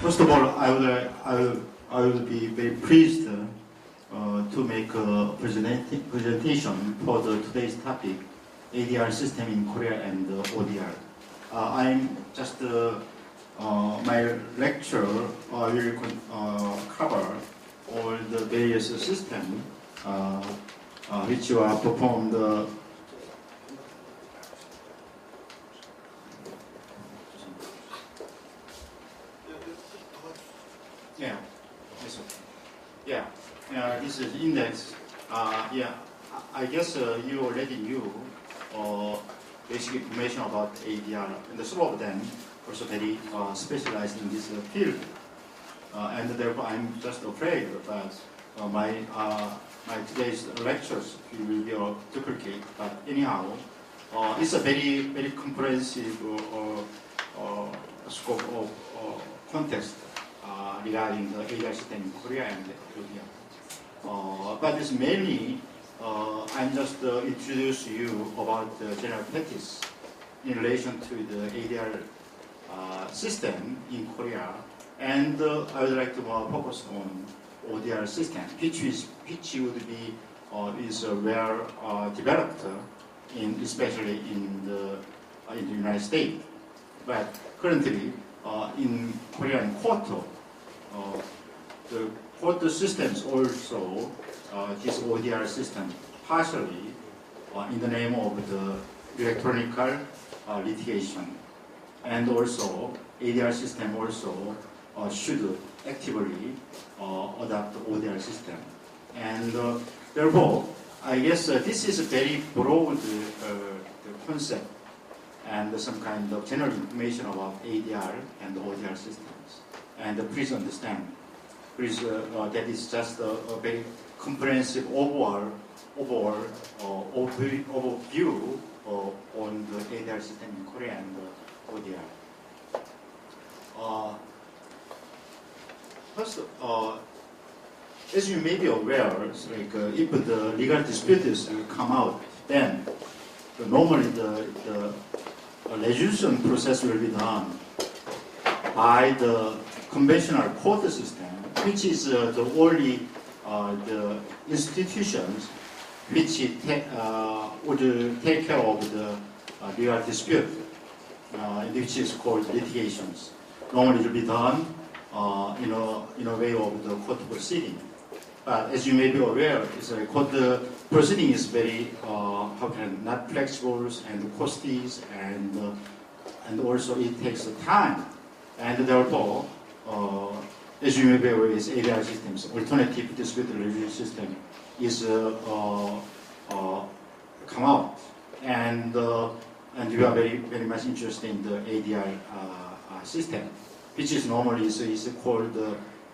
First of all, I would be very pleased to make a presentation for today's topic, ADR system in Korea and ODR. I'm just my lecture will cover all the various systems which are performed. Yeah, it's okay. Yeah, this is index. Yeah, I guess you already knew basic information about ADR, and some of them also very specialized in this field. And therefore, I'm just afraid that my today's lectures will be duplicate. But anyhow, it's a very comprehensive scope of context regarding the ADR system in Korea and ODR. But it's mainly, I'm just introduce you about the general practice in relation to the ADR system in Korea, and I would like to focus on ODR system, which would be is well developed especially in the United States. But currently in Korean court, the court systems also this ODR system partially in the name of the electronic litigation, and also ADR system also should actively adopt the ODR system. And therefore, I guess this is a very broad concept and some kind of general information about ADR and ODR systems. And please understand, that is just a very comprehensive overview on the ADR system in Korea and ODR. First, as you may be aware, like if the legal disputes come out, then normally the resolution process will be done by the conventional court system, which is the only the institutions which would take care of the legal dispute, which is called litigations. Normally it will be done in a way of the court proceeding. But as you may be aware, it's a court proceeding is very not flexible and costly, and also it takes time, and therefore, as you may be aware, is ADR systems, alternative dispute resolution system, is come out, and we are very much interested in the ADR system, which is normally is called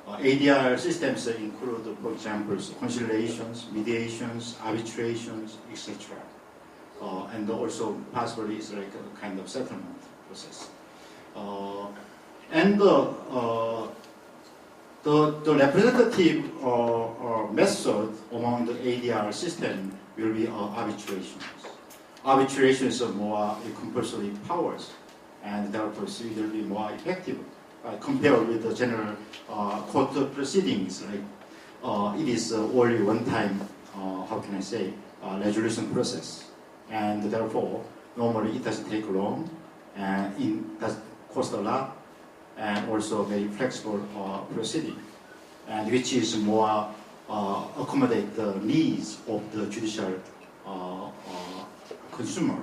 ADR systems include, for example, conciliations, mediations, arbitrations, etc. And also possibly it's like a kind of settlement process. And the representative method among the ADR system will be arbitrations. Arbitrations are more compulsory powers, and therefore it will be more effective compared with the general court proceedings. Like it is only one time, how can I say, resolution process, and therefore normally it doesn't take long, and it does cost a lot, and also very flexible proceeding, and which is more accommodate the needs of the judicial consumer,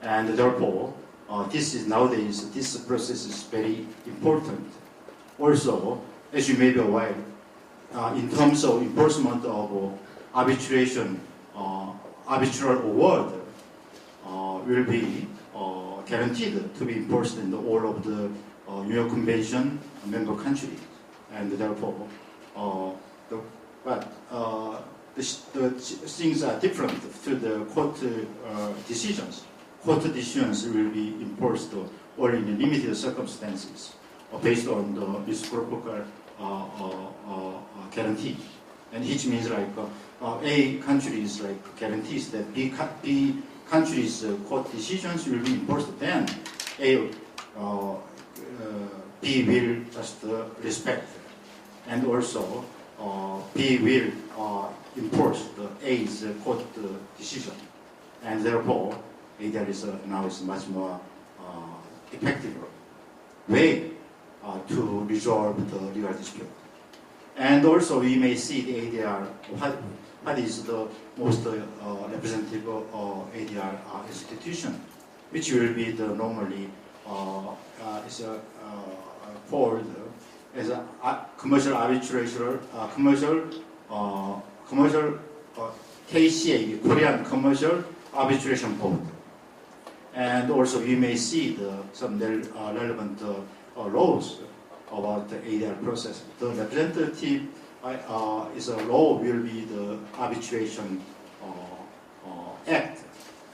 and therefore this is nowadays this process is very important. Also, as you may be aware, in terms of enforcement of arbitration, arbitral award will be guaranteed to be enforced in all of the New York Convention member countries, and therefore, the things are different to the court decisions. Court decisions will be enforced only in limited circumstances based on the reciprocal guarantee, and which means like A countries like guarantees that B countries' court decisions will be enforced. Then A B will just respect, and also B will enforce the A's court decision, and therefore ADR is now is much more effective way to resolve the legal dispute. And also we may see the ADR, what is the most representative ADR institution, which will be the normally is called as a commercial arbitration, commercial KCA, Korean Commercial Arbitration Board. And also we may see some relevant laws about the ADR process. The representative is a law will be the Arbitration Act,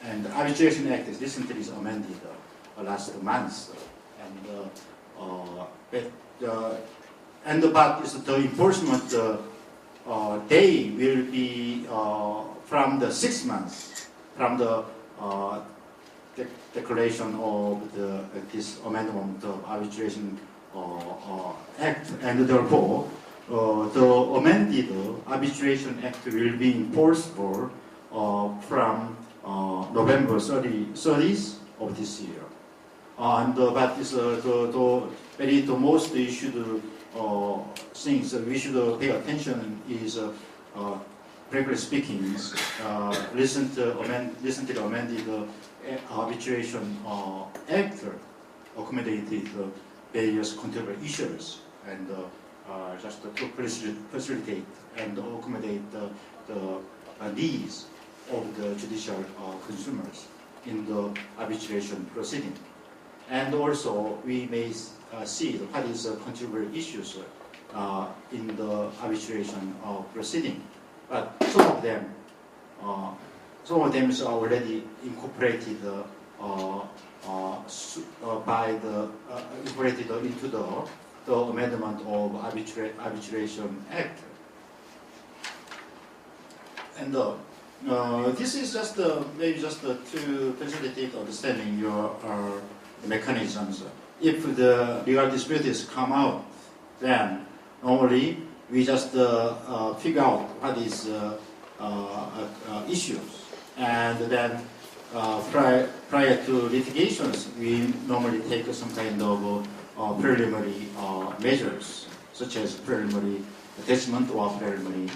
and the Arbitration Act is recently amended last month, but is the enforcement day will be from the 6 months from the declaration of this amendment of Arbitration Act, and therefore the amended Arbitration Act will be enforceable from November 30th of this year. But is the most issued things we should pay attention is, frankly speaking, recently amended Arbitration Act accommodated various contemporary issues, and just to facilitate and accommodate the needs of the judicial consumers in the arbitration proceeding. And also we may see what is contemporary issues in the arbitration proceeding, but some of them are already incorporated incorporated into the amendment of Arbitration Act. And this is just maybe just to facilitate understanding your mechanisms. If the legal disputes come out, then normally we just figure out what is issues, and then prior to litigations, we normally take some kind of preliminary measures, such as preliminary attachment or preliminary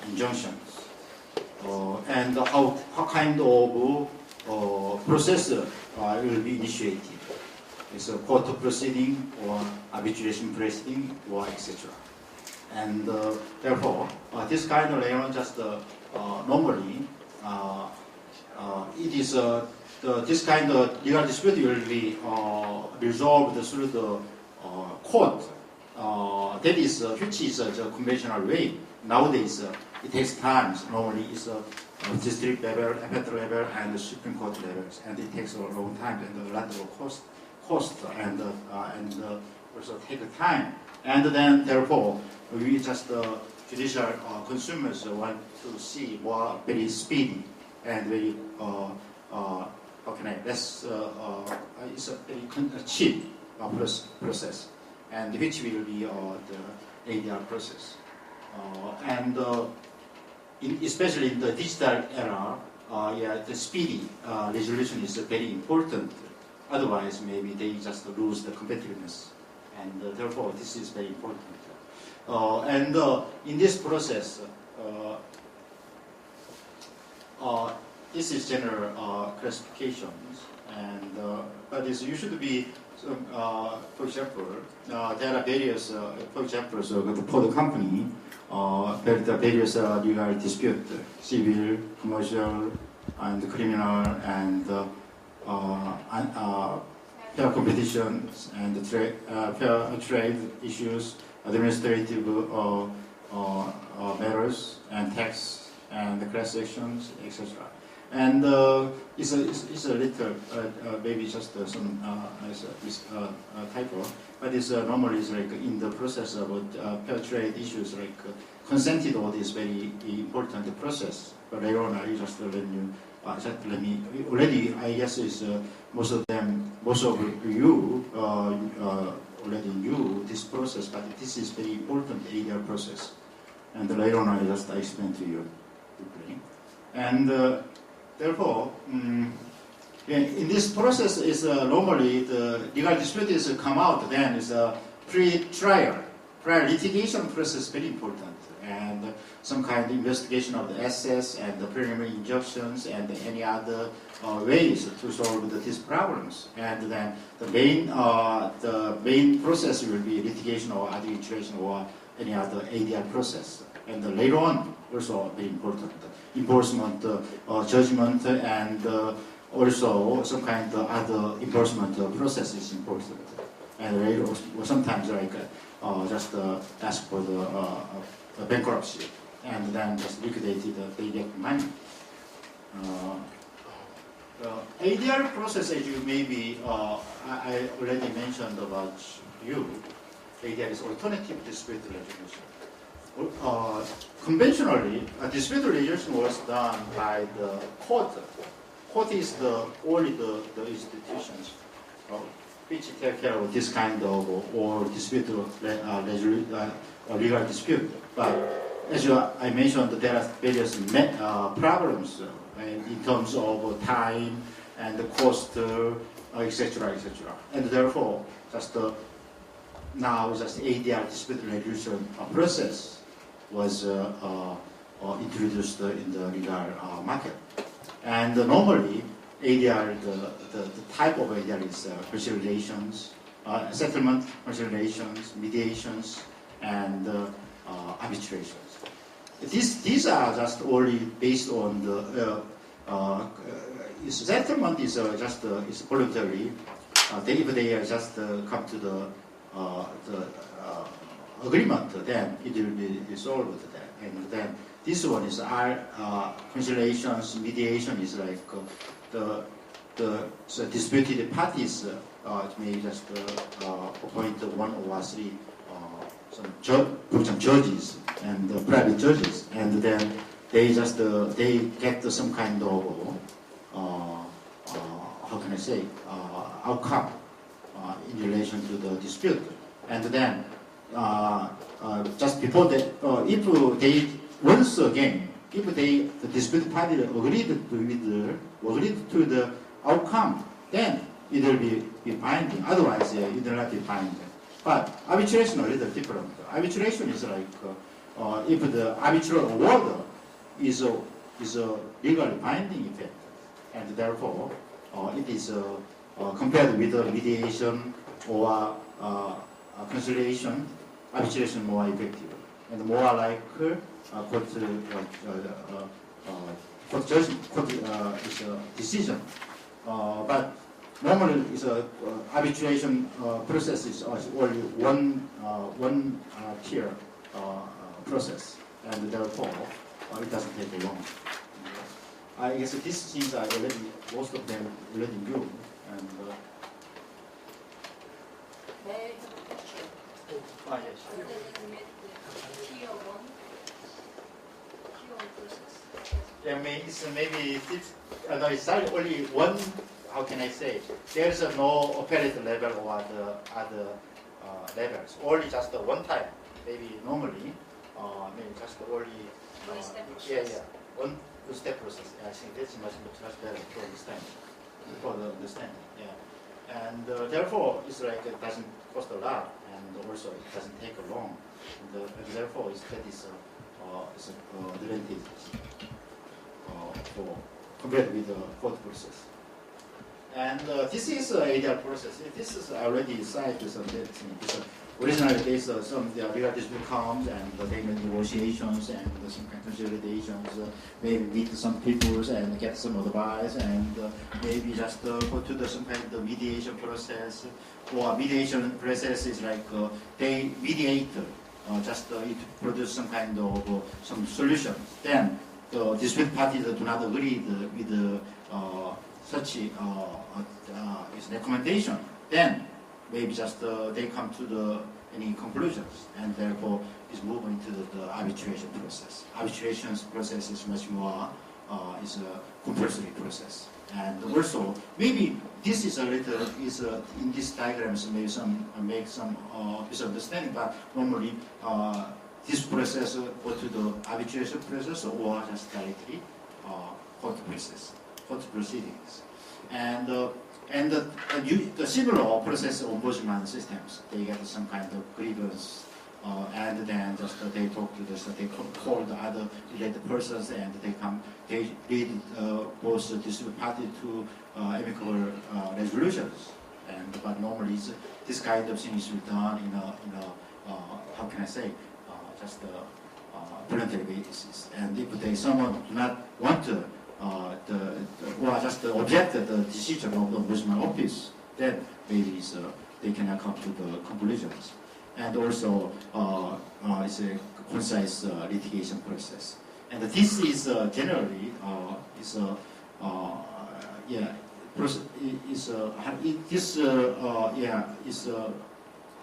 injunctions, and how kind of process will be initiated. It's a court proceeding or arbitration proceeding or etc. And therefore, this kind of just normally it is this kind of legal dispute will be resolved through the court. That is which is the conventional way. Nowadays, it takes time. Normally, it's district level, appellate level, and the Supreme Court levels, and it takes a long time and a lot of cost and also take time. And then, therefore, we just judicial consumers want to see more very speedy and very less it's a very cheap process, and which will be the ADR process. And especially in the digital era, the speedy resolution is very important. Otherwise, maybe they just lose the competitiveness, and therefore this is very important. And in this process, this is general classifications, and but you should be, for example, there are various, for example, so for the company, there are various legal dispute, civil, commercial, and criminal, and fair competition, and fair trade issues, administrative matters, and tax, and class actions, etc. And it's a little, maybe just some typo, but it's normally is like in the process of fair trade issues, like consented order is very important process. But later on, I just let you, let me, already I guess is most of you already knew this process, but this is very important ADR process. And later on, I just explain to you quickly. And therefore, in this process is normally the legal dispute is come out, then is a pre-trial. Prior litigation process is very important, and some kind of investigation of the assets and the preliminary injunctions and any other ways to solve these problems. And then the main process will be litigation or arbitration or any other ADR process. And later on, also very important, enforcement judgment and also some kind of other enforcement process is important. And later, sometimes like just ask for the bankruptcy and then just liquidated, they get money. ADR process, as you maybe I already mentioned about you, ADR is alternative dispute resolution. Conventionally, a dispute resolution was done by the court. Court is only the institutions which take care of this kind of or dispute legal dispute. But as I mentioned, there are various problems in terms of time and the cost, etc., etc. And therefore, just now just ADR dispute resolution process was introduced in the legal market. And normally, ADR, the type of ADR is conciliations, settlement, conciliations, mediations, and arbitrations. These are just only based on the settlement is just is voluntary. If they just come to the agreement, then it will be resolved. And then this one is conciliations, mediation is like the disputed parties may just appoint one or three some judges and private judges, and then they just they get some kind of how can I say outcome in relation to the dispute, and then just before that, if they once again, if the dispute party agreed to the outcome, then it will be binding. Otherwise, it will not be binding. But arbitration is a little different. Arbitration is like if the arbitral award is a legally binding effect, and therefore it is compared with mediation or conciliation, arbitration more effective and more like court judgment, is a decision. But normally, is arbitration process is only one tier process, and therefore it doesn't take long. I guess these things are already, most of them already knew. And May I have a question? yes. Tier 1 process. Yeah, it's maybe no, it's only one. How can I say? There is no appellate level or other levels. Only just one time. Maybe normally, maybe just only. One-step process. Yeah. One step process. Yeah, I think that's much better to understand. For the understanding. Yeah. And therefore, it's like it doesn't cost a lot, and also it doesn't take long. And therefore, that is advantage for compared with the court process. And this is ADR process. This is already cited some data. Originally, there's some legal dispute comes and they make negotiations and some kind of consolidations. Maybe meet some people and get some advice, and maybe just go to some kind of mediation process. Or mediation process is like they mediate, just it produce some kind of some solutions. Then the dispute parties do not agree with such its recommendation, then maybe just they come to any conclusions, and therefore is moved into the arbitration process. Arbitration process is much more is a compulsory process, and also maybe this is a little in these diagrams maybe make some misunderstanding, but normally this process go to the arbitration process or just directly court process, court proceedings, and the civil law process ombudsman systems, they get some kind of grievance, and then just they talk to this, they call the other related persons, and they lead both dispute party to amicable resolutions. But normally this kind of thing is done in a how can I say, just voluntary basis. And if someone do not want to or just object the decision of the ombudsman office, then maybe they cannot come to the conclusions. And also it's a concise litigation process. And this is generally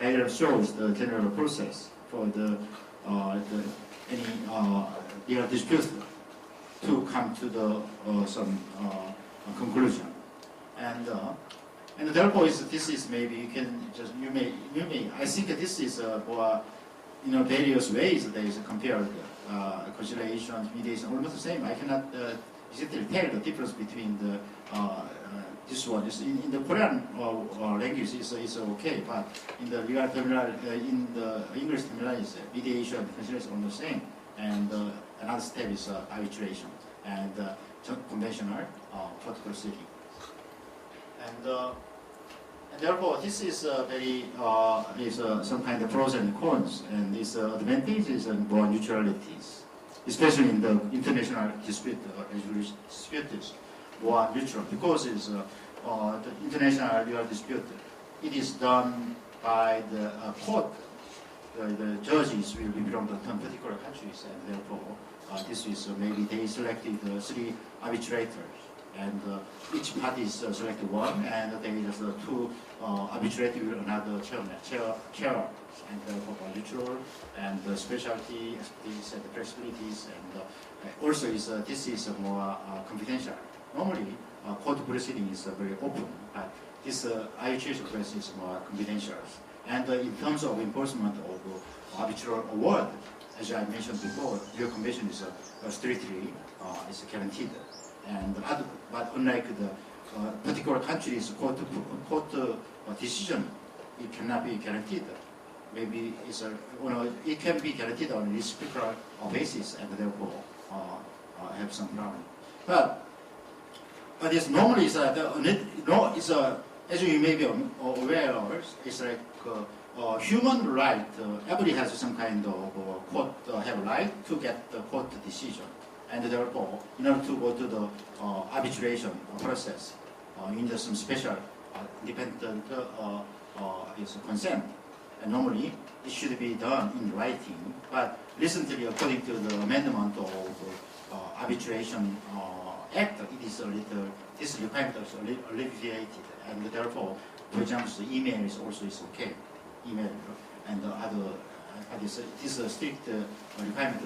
diagram shows the general process for any legal dispute to come to some conclusion, and therefore this is maybe you may I think this is for various ways there is compared conciliation, mediation, almost the same. I cannot exactly tell the difference between this one. In the Korean language is okay, but in the legal terminal, in the English terminal is mediation and conciliation almost the same. And another step is arbitration and conventional court proceeding. And therefore, this is very some kind of pros and cons, and its advantages and more neutralities, especially in the international dispute resolution disputes, more neutral, because it's the international legal dispute. It is done by the court. The judges will be from the particular countries, and therefore this is maybe they selected 3 arbitrators, and each party is selected 1, and they just 2 arbitrators with another chair, and therefore neutral and specialty, expertise, and flexibilities, and also this is more confidential. Normally, court proceeding is very open, but this arbitration process is more confidential. And in terms of enforcement of arbitral award, as I mentioned before, your convention is strictly is guaranteed. And but unlike the particular countries' court decision, it cannot be guaranteed. Maybe it can be guaranteed on a reciprocal basis, and therefore have some problem. But it's normally as you may be aware of, it's like human right. Everybody has some kind of court have right to get the court decision, and therefore, in order to go to the arbitration process, you need some special independent consent. And normally, it should be done in writing. But recently, according to the amendment of Arbitration Act, it is this requirement is alleviated, and therefore, for example, the email is also okay. Email and this strict requirement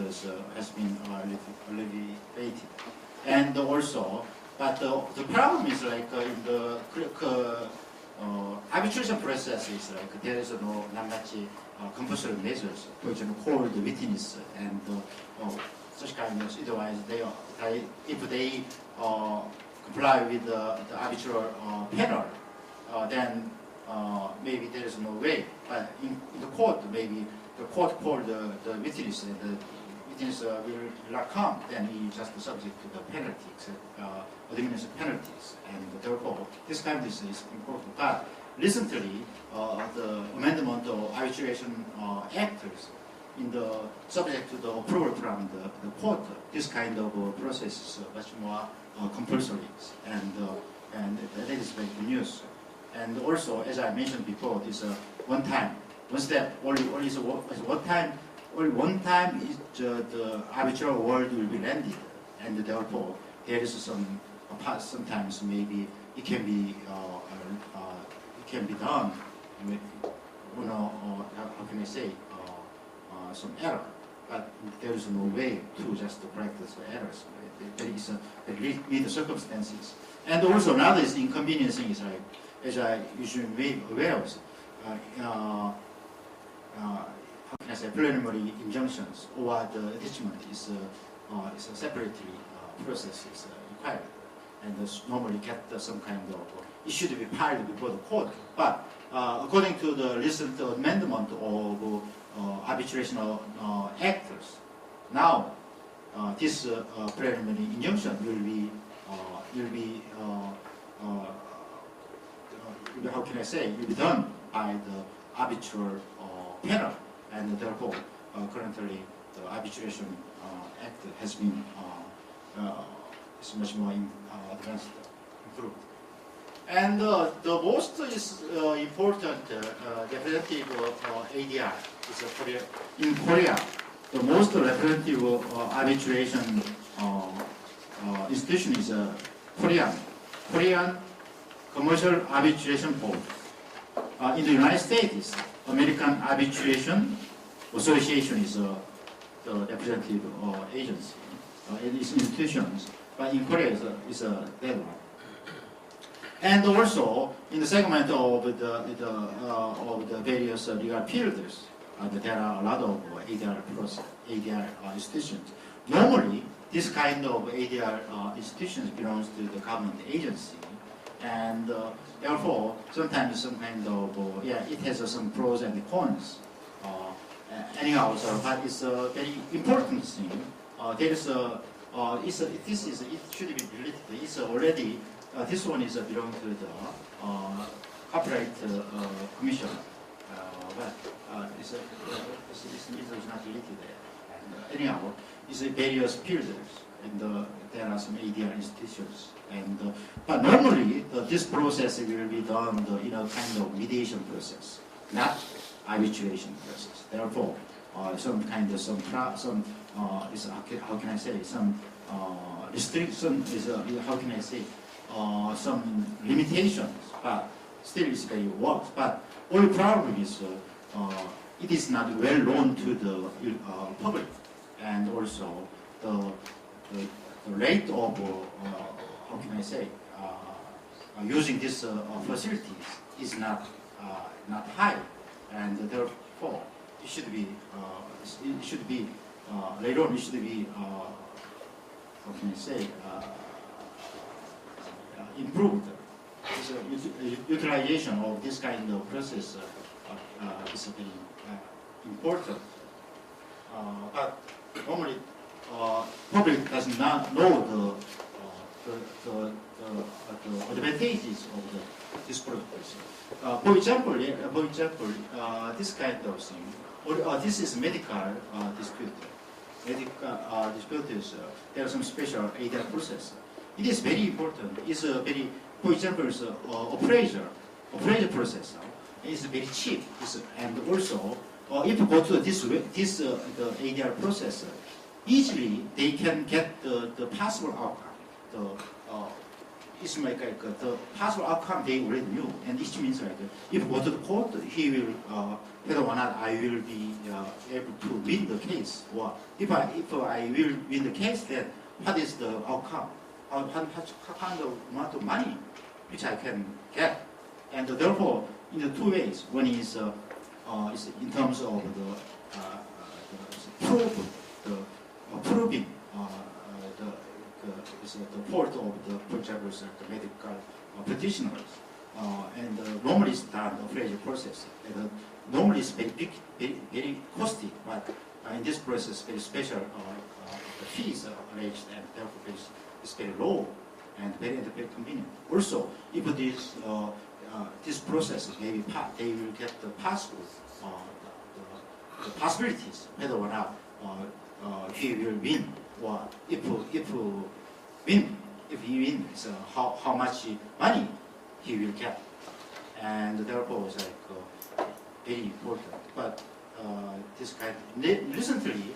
has been alleviated, and also, but the problem is like in the arbitration process is like there is not much compulsory measures. For example, call the witness and such kind of. Otherwise, if they comply with the arbitral panel, then maybe there is no way. But in the court, maybe the court called the witness, and the witness will not come. Then he is just subject to the penalties, administrative penalties, and therefore this kind of is important. But recently, the amendment of Arbitration Act in the subject to the approval from the court, this kind of process is much more compulsory, and that is very good news. And also, as I mentioned before, this one step, only one time is the arbitral award will be landed. and therefore there is some sometimes maybe it can be done with, how can I say, some error, but there is no way to just correct those errors. There is the circumstances, and also another is inconvenience is like, as you should be aware of. How can I say, preliminary injunctions or the attachment is a separately process is required, and normally get some kind of it should be filed before the court. But according to the recent amendment of arbitration acts, now this preliminary injunction will be how can I say, will be done by the arbitral panel, and therefore currently the arbitration act has been is much more advanced, improved. And the most is important representative ADR is in Korea. The most representative arbitration institution is Korean Commercial Arbitration Board. In the United States, American Arbitration Association is the representative agency. It is institutions, but in Korea is a that one. And also in the segment of the various legal fields, there are a lot of ADR institutions. Normally, this kind of ADR institutions belongs to the government agency, and therefore sometimes some kind of it has some pros and cons. Anyhow, but it's a very important thing. There is it should be related. It's already. This one is belong to the Copyright Commission, but it's not related there. And anyhow, it's various fields, and there are some ADR institutions. And but normally this process will be done in a kind of mediation process, not arbitration process. Therefore, some kind of is how can I say, some restriction is how can I say. Some limitations, but still it's very works. But only problem is it is not well known to the public, and also the rate of how can I say using these facilities is not high, and therefore it should be later on it should be how can I say. Improved. So, utilization of this kind of process is very important. But normally, public does not know the advantages of this process. For example, this kind of thing, or this is medical dispute. Medical disputes. There are some special ADR process. It is very important. It's a very, for example, appraisal process is very cheap. And also, if you go to the ADR process, easily they can get the possible outcome. It's like the possible outcome they already knew, and it means like if you go to the court, he will whether or not I will be able to win the case, or if I will win the case, then what is the outcome? How kind of amount of money which I can get, and therefore in the two ways. One is in terms of proving the fault of the, for example, the medical petitioners, and normally it's done the appraisal process. And normally it's very big, very costly, but in this process very special fees are arranged, and therefore it's very low and very convenient. Also, if this process maybe they will get the possible the possibilities whether or not he will win, or if he wins, how much money he will get, and therefore it's like very important. But this kind recently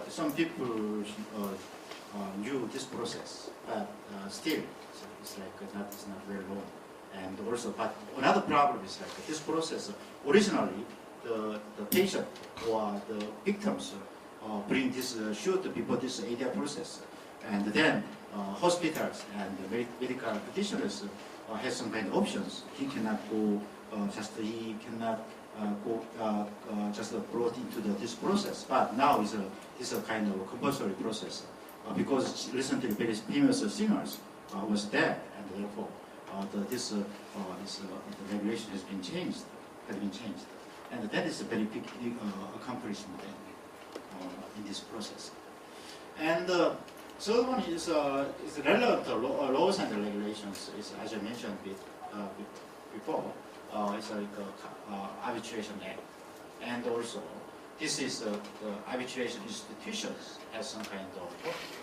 some people knew this process, but still it's like it's not very long. And also, but another problem is like this process. Originally, the patient or the victims bring this shoot before this ADR process, and then hospitals and medical practitioners have some kind of options. He cannot go he cannot go just brought into this process. But now it's a kind of compulsory process because recently very famous singers was dead, and therefore this the regulation has been changed. And that is a very big accomplishment in this process. And third one is relevant to laws and regulations. Is, as I mentioned before, it's like arbitration act, and also this is the arbitration institutions has some kind of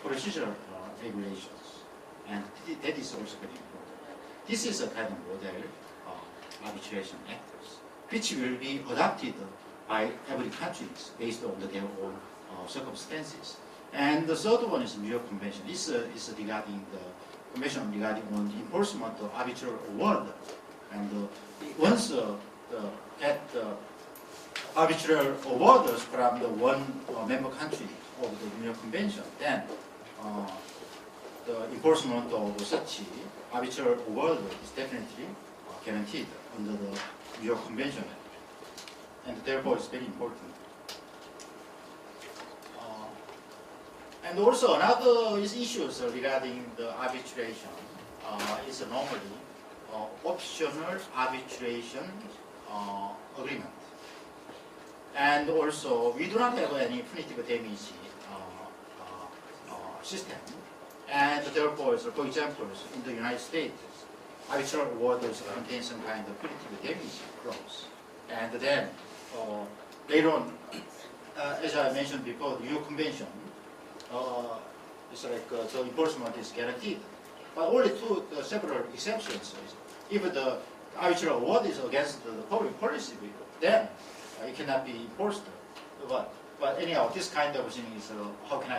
procedural regulations, and that is also very important. This is a kind of model arbitration actors, which will be adopted by every country based on their own circumstances. And the third one is New York Convention. This is regarding the convention regarding on the enforcement of arbitral award. And once get arbitral awards from the one member country of the New York Convention, then the enforcement of such arbitral award is definitely guaranteed under the New York Convention, and therefore it's very important. And also another issues regarding the arbitration is normally optional arbitration agreement. And also we do not have any punitive damage system, and therefore, so for example, in the United States, arbitral awards contain some kind of punitive damage clause. And then later on, as I mentioned before, the New York Convention, it's like the enforcement is guaranteed, but only to several exceptions. If the arbitral award is against the public policy, then it cannot be enforced. But anyhow, this kind of thing is how can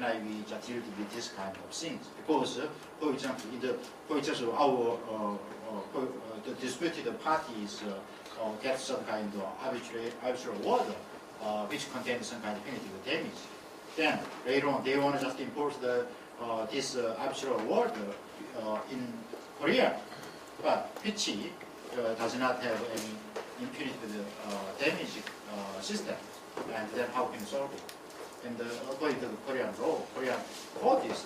I deal with this kind of things? Because, for example, our the disputed parties get some kind of arbitral award which contains some kind of punitive damage. Then later on, they want to just enforce this arbitral award in Korea, but which does not have any punitive damage system. And then how can you solve it? And according to the Korean law, Korean court is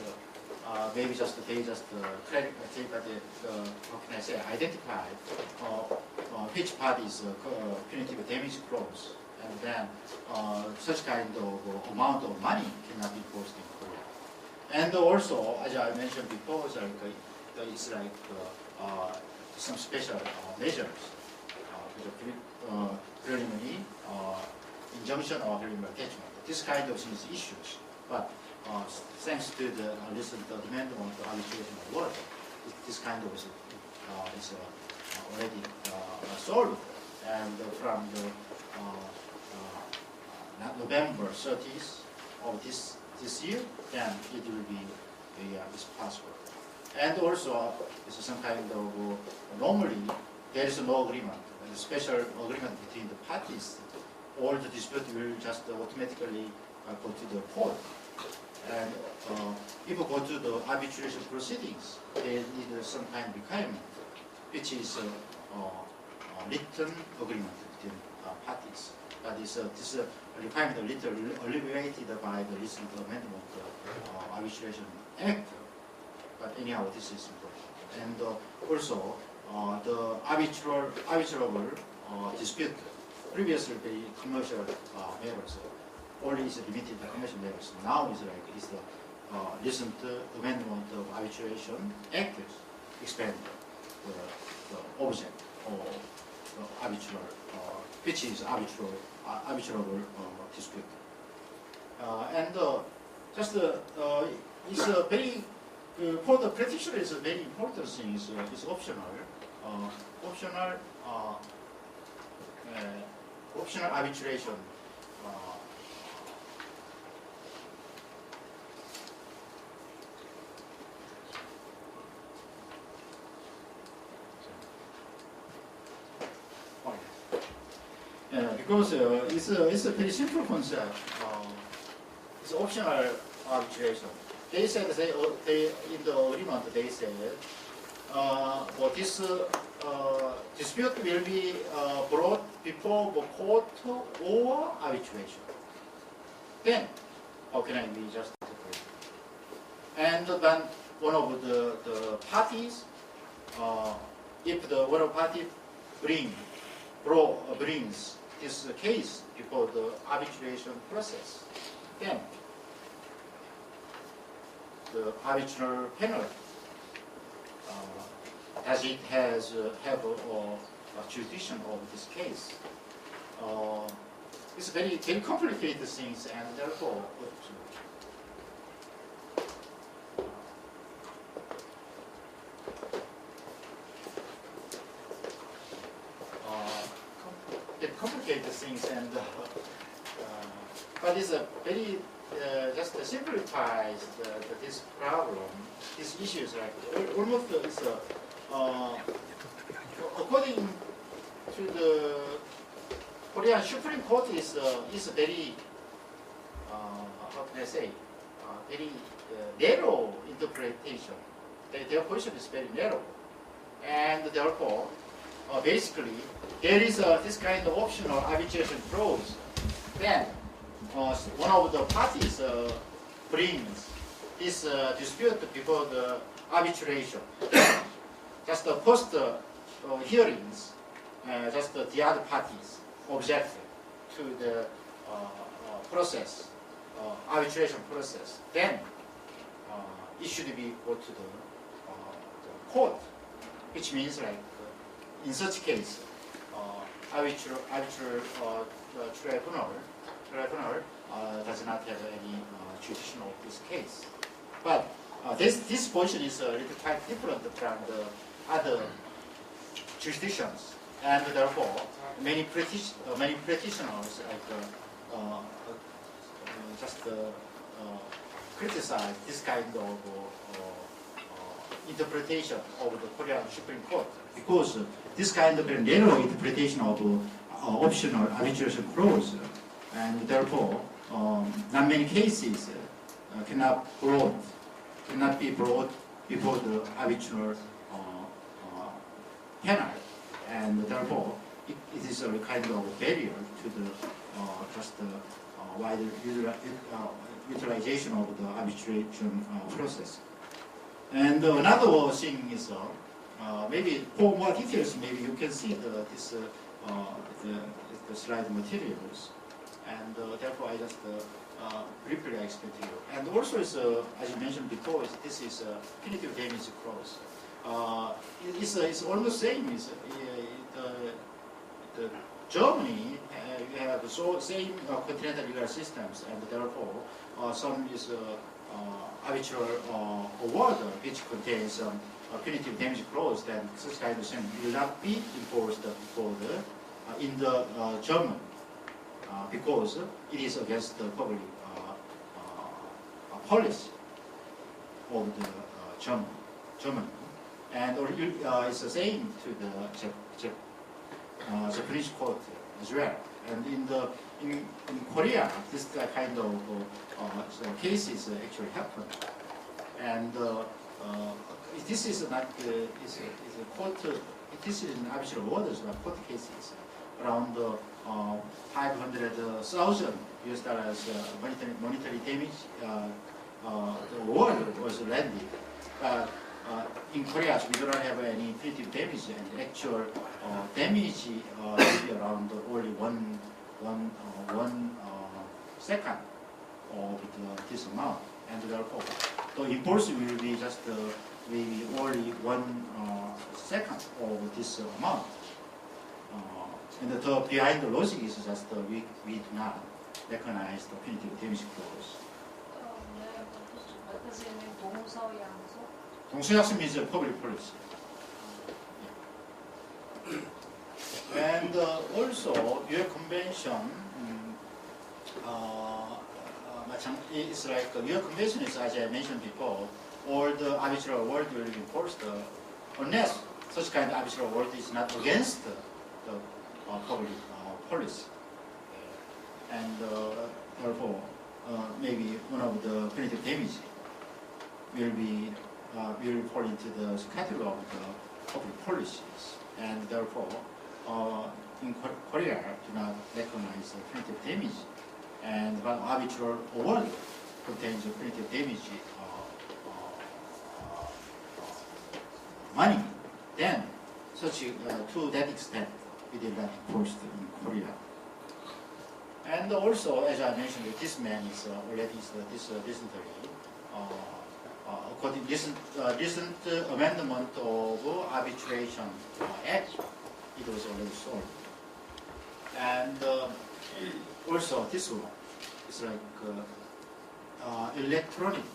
maybe they just how can I say, identify which party's punitive damage clause, and then such kind of amount of money cannot be imposed in Korea. And also, as I mentioned before, it's like some special measures, preliminary injunction or preliminary attachment. This kind of things issues, but thanks to the recent amendment of the arbitration award, this kind of is already solved. And from the November 30th of this year, then it will be is possible. And also, it's some kind of normally there is no agreement, a special agreement between the parties. All the dispute will just automatically go to the court. And if you go to the arbitration proceedings, they need some kind of requirement, which is a written agreement between parties. That is this requirement a little alleviated by the recent amendment of Arbitration Act. But anyhow, this is important. And also, the arbitrable dispute, previously the commercial matters, only is limited to commercial matters. Now is the recent amendment of Arbitration Act expand the object of the arbitral, which is arbitrable dispute. And just it's a very for the practitioner is a very important thing. Is optional, optional arbitration because it's a very simple concept. It's optional arbitration. They said they in the agreement they said well, this dispute will be brought before the court or arbitration. Then how can I be justified? And then one of the parties, if the one of party brings this case before the arbitration process, then the arbitral panel as it has have a jurisdiction of this case. It's very complicated things, and therefore complicated things, and but it's a very just simplifies this problem, these issues. Like almost it's according to the Korean Supreme Court is very how can I say very narrow interpretation. Their position is very narrow, and therefore basically there is this kind of optional arbitration clause. Then one of the parties brings this dispute before the arbitration. Just the post hearings, just the other parties object to the process, arbitration process. Then it should be go to the court, which means like in such case, arbitral tribunal does not have any jurisdiction of this case. But this position is a little quite different from the other jurisdictions, and therefore many practitioners just criticize this kind of interpretation of the Korean Supreme Court, because this kind of narrow interpretation of optional arbitration clause, and therefore not many cases cannot be brought before the arbitral panel, and therefore it is a kind of barrier to the wider utilization of the arbitration process. And another thing is maybe for more details, maybe you can see the slide materials, and therefore I just briefly explain to you. And also, as you mentioned before, this is a punitive damage clause. It's almost same. The Germany you have the same continental legal systems, and therefore some is arbitral award which contains punitive damage clause. Then such kind of thing will not be enforced for in the German because it is against the public policy of the German. And it's the same to the Japanese court as well. And in Korea, this kind of cases actually happen. And this is not is a court. This is an arbitral orders, but court cases around $500,000 monetary damage. The award was landed. In Korea, we don't have any punitive damage, and actual damage will be around only one second of this amount, and therefore the enforcement will be just maybe only 1 second of this amount. And the behind the logic is just we do not recognize the punitive damage clause. What does it mean, 동서양서? 동서약속 means public policy. And also, your convention, it's like your convention is, as I mentioned before, all the arbitral award will be enforced unless such kind of arbitral award is not against the public policy. and therefore maybe one of the punitive damage will fall into the category of the public policies, and therefore in Korea do not recognize punitive damage, and but arbitral award contains punitive damage money, then such to that extent we did not enforce in Korea. And also, as I mentioned, this man is already dysentery. According to recent amendment of Arbitration Act, it was already solved. And also this one is like electronic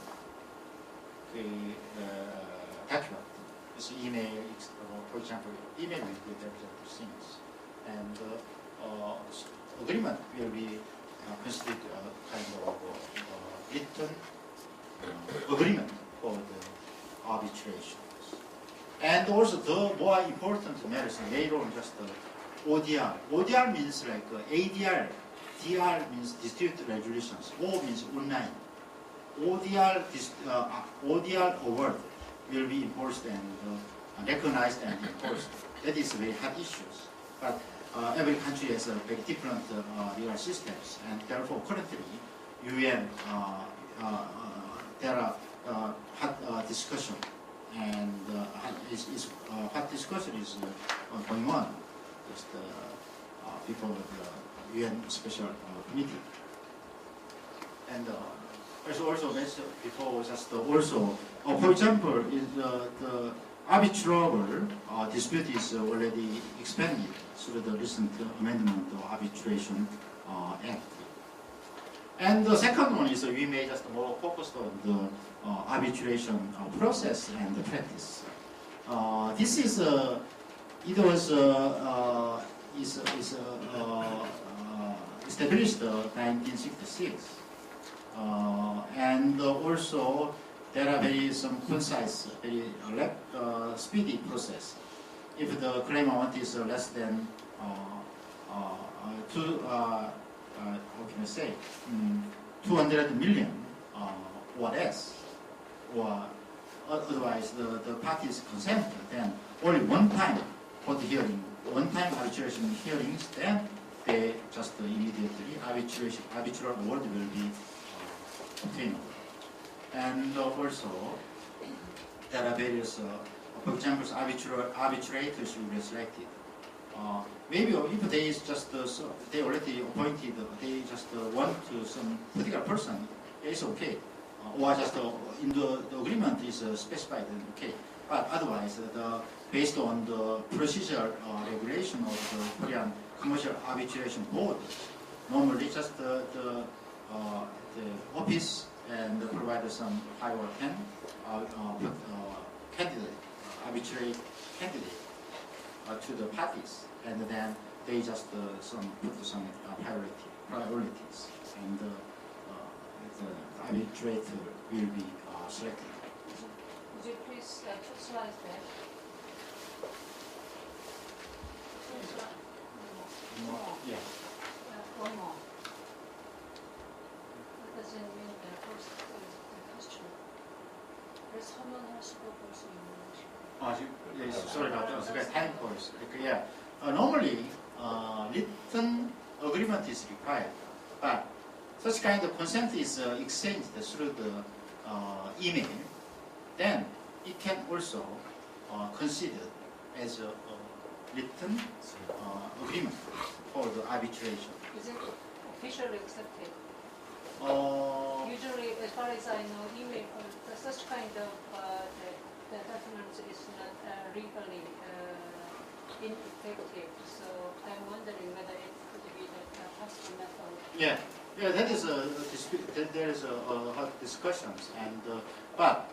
document. It's email, for example, email with representative things, and agreement will be considered kind of written agreement for the arbitrations. And also the more important matters later on just ODR. ODR means like ADR. DR means dispute resolutions. O means online. ODR award will be enforced and recognized and enforced. That is very hot issues. But every country has very different legal systems, and therefore currently UN there are hot discussion, and hot discussion is going on just before the UN special committee. And as also mentioned before, just also for example, is the arbitrable dispute is already expanded through the recent amendment of Arbitration Act. And the second one is we may just more focused on the arbitration process and the practice. This is it was established 1966, and also there are very some concise, very speedy process. If the claim amount is less than how can I say, 200 million or less, or otherwise the parties consent, then only one time for the hearing, one-time arbitration hearings, then they just immediately arbitral award will be obtained. And also there are various, for example, arbitrators will be selected. Maybe if they is just they already appointed, they just want to some particular person, it's okay. Or just in the agreement is specified, okay. But otherwise, based on the procedure regulation of the Korean Commercial Arbitration Board, normally just the office and provide some 5 or 10 candidate, arbitrate candidate to the parties, and then they just put some priorities, and the arbitrator will be selected. Would you please two slides back? Yeah. One more. That doesn't mean the first question. 그래서 서면하시고 볼 수 있는 것이고. Sorry about that. Time calls. Yeah. Normally, written agreement is required, but such kind of consent is exchanged through the email. Then it can also consider as a written agreement for the arbitration. Is it officially accepted? Usually, as far as I know, email such kind of the document is not legally ineffective. So I'm wondering whether it could be the possible method. Yeah, that is a dispute. There is a hot discussions, and but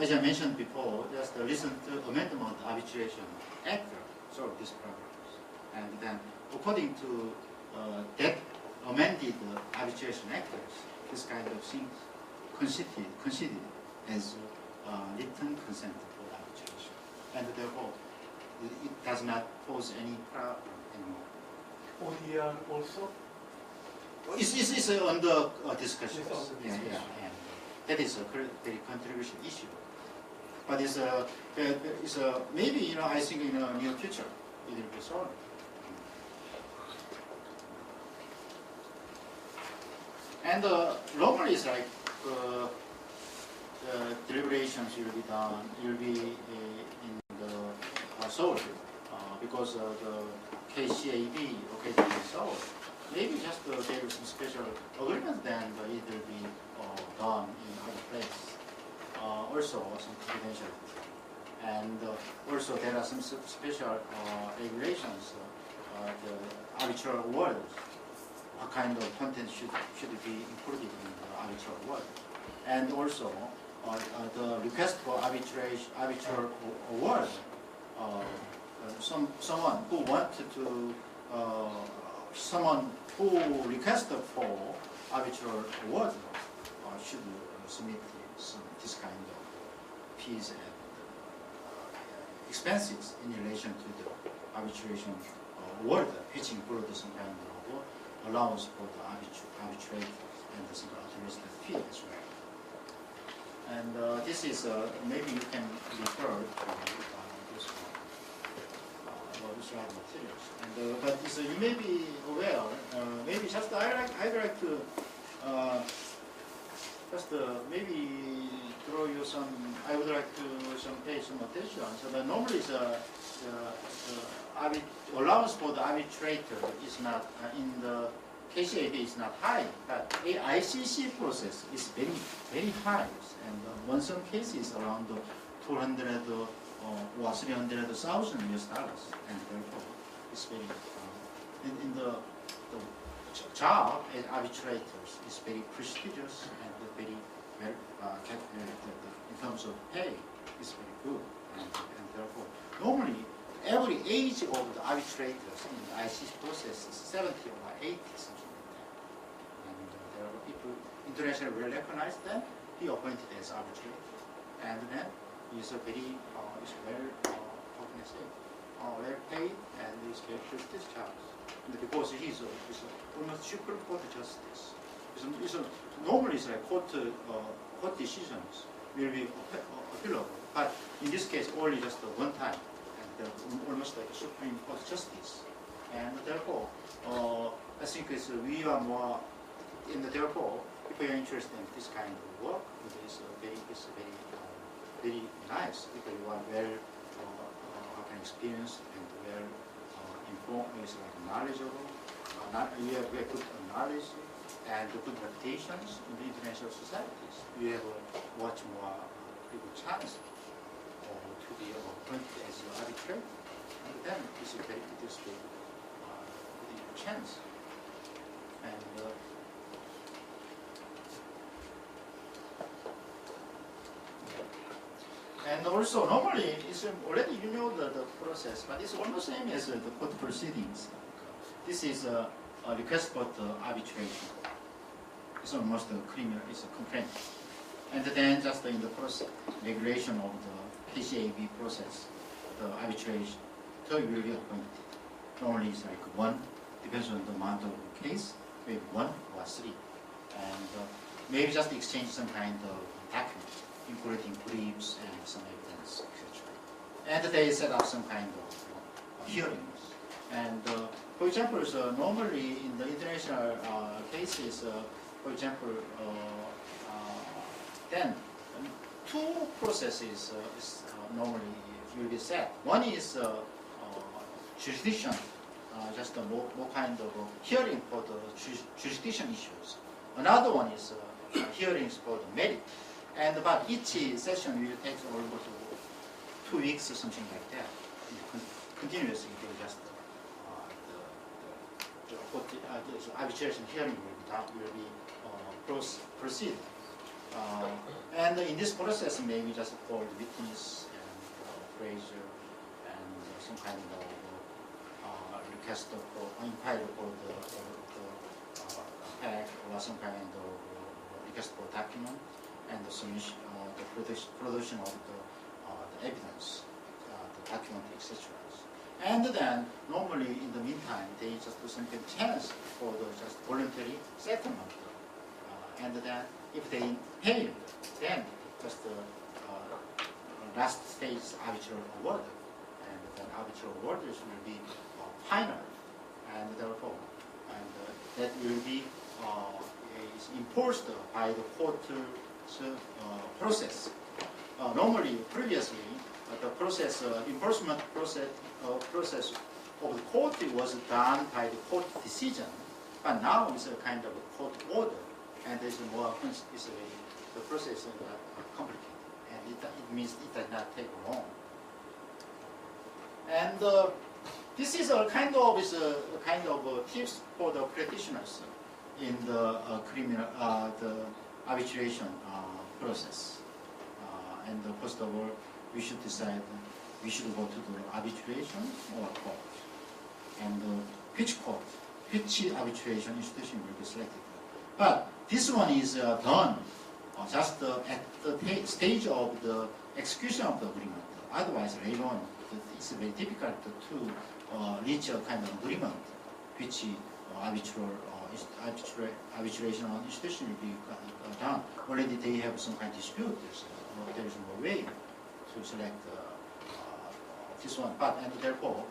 as I mentioned before, there's the recent amendment Arbitration Act solved these problems, and then according to that amended Arbitration Act, this kind of things considered as written consent for arbitration, and therefore it does not pose any problem anymore. ODR also? It's under discussion. Yeah. That is a very controversial issue. But it's maybe I think in the near future it will be solved. And normally it's like the deliberations will be done. Will be in the Seoul because the KCAB located in Seoul. Maybe just there is some special agreement, then it will be done in other places. Also some confidentiality. And also there are some special regulations, the arbitral award. What kind of content should be included in the arbitral award. And also the request for arbitral award, someone who wanted to someone who requested for arbitral award should submit this kind of fees and expenses in relation to the arbitration award, which includes some kind of allowance for the arbitrators and the administrative fee as well. And this is maybe you can refer to this one. Materials. And, but you may be aware, maybe just I'd like to just maybe draw you some. I would like to pay some attention. So that normally the allowance for the arbitrator is not in the KCAB is not high, but the ICC process is very high, and in some cases around 200 or 300,000 US dollars, and therefore it's very in the job as arbitrators is very prestigious and very well calculated in terms of pay is very good, and therefore normally every age of the arbitrators in the ICC process is 70 or 80 something like that, and there are people internationally well recognized them, he appointed as arbitrator, and then he's a very is well how can I say well paid and is very prestigious job. Because he's almost Supreme Court justice. Normally, it's like court decisions will be appealable, but in this case, only just one time, and almost like Supreme Court justice. And therefore, I think we are more, therefore, if you are interested in this kind of work, it's very nice because you are well experienced and well informed, is like knowledgeable, you have very good knowledge and good reputations in the international societies. You have a much more good chance to be appointed as an arbitrator, and then it's a very good chance. And also, normally, it's already you know the process, but it's almost same as the court proceedings. This is a request for the arbitration. It's almost a criminal, it's a complaint. And then just in the process, regulation of the KCAB process, the arbitration, so you will be appointed. Normally it's like one, depends on the amount of case, maybe one or three. And maybe just exchange some kind of document, including briefs and some evidence, etc. And they set up some kind of hearings. And for example, normally in the international cases, for example, then two processes is normally will be set. One is jurisdiction, just more kind of hearing for the jurisdiction issues. Another one is hearings for the merit. And but each session will take almost 2 weeks or something like that. Continuously, just the arbitration hearing will proceed. And in this process, maybe just call the witness and appraiser and some kind of request for inquiry for the fact or some kind of request for document and the submission, the production of the evidence, the document, etc. And then normally in the meantime they just do some chance for the just voluntary settlement. And then if they pay, then just last stage arbitral award. And then arbitral awards will be final. And therefore, that will be is enforced by the court's process. Normally, previously, the process, enforcement process of the court was done by the court decision, but now it's a kind of a court order, and there's more the process is complicated, and it means it does not take long. And this is a kind of tips for the practitioners in the criminal the arbitration process. And first of all, we should decide we should go to the arbitration or court, and which court, which arbitration institution will be selected. But this one is done just at the stage of the execution of the agreement. Otherwise, later on, it's very difficult to reach a kind of agreement which arbitration institution will be done. Already they have some kind of dispute. There is no way to select this one. But and therefore,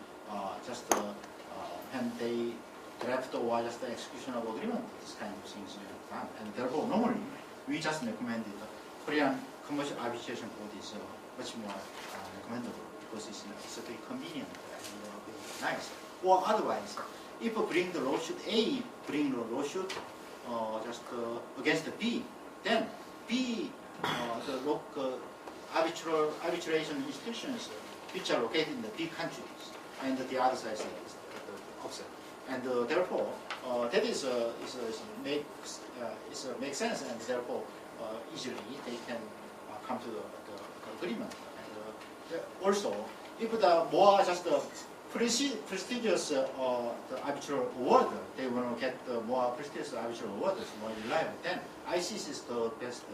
just when they draft or just the execution of agreement, this kind of things are done. And therefore, normally we just recommended the Korean commercial arbitration board is much more recommendable because it's very convenient and very nice. Or otherwise, if bring the lawsuit A, bring the lawsuit just against the B, then B, the local arbitration institutions which are located in the B countries, and the other side is the opposite. And therefore, that makes sense, and therefore easily they can come to the agreement. And also, if the more just prestigious the arbitral award, they want to get the more prestigious arbitral award, more reliable, then ICC is the best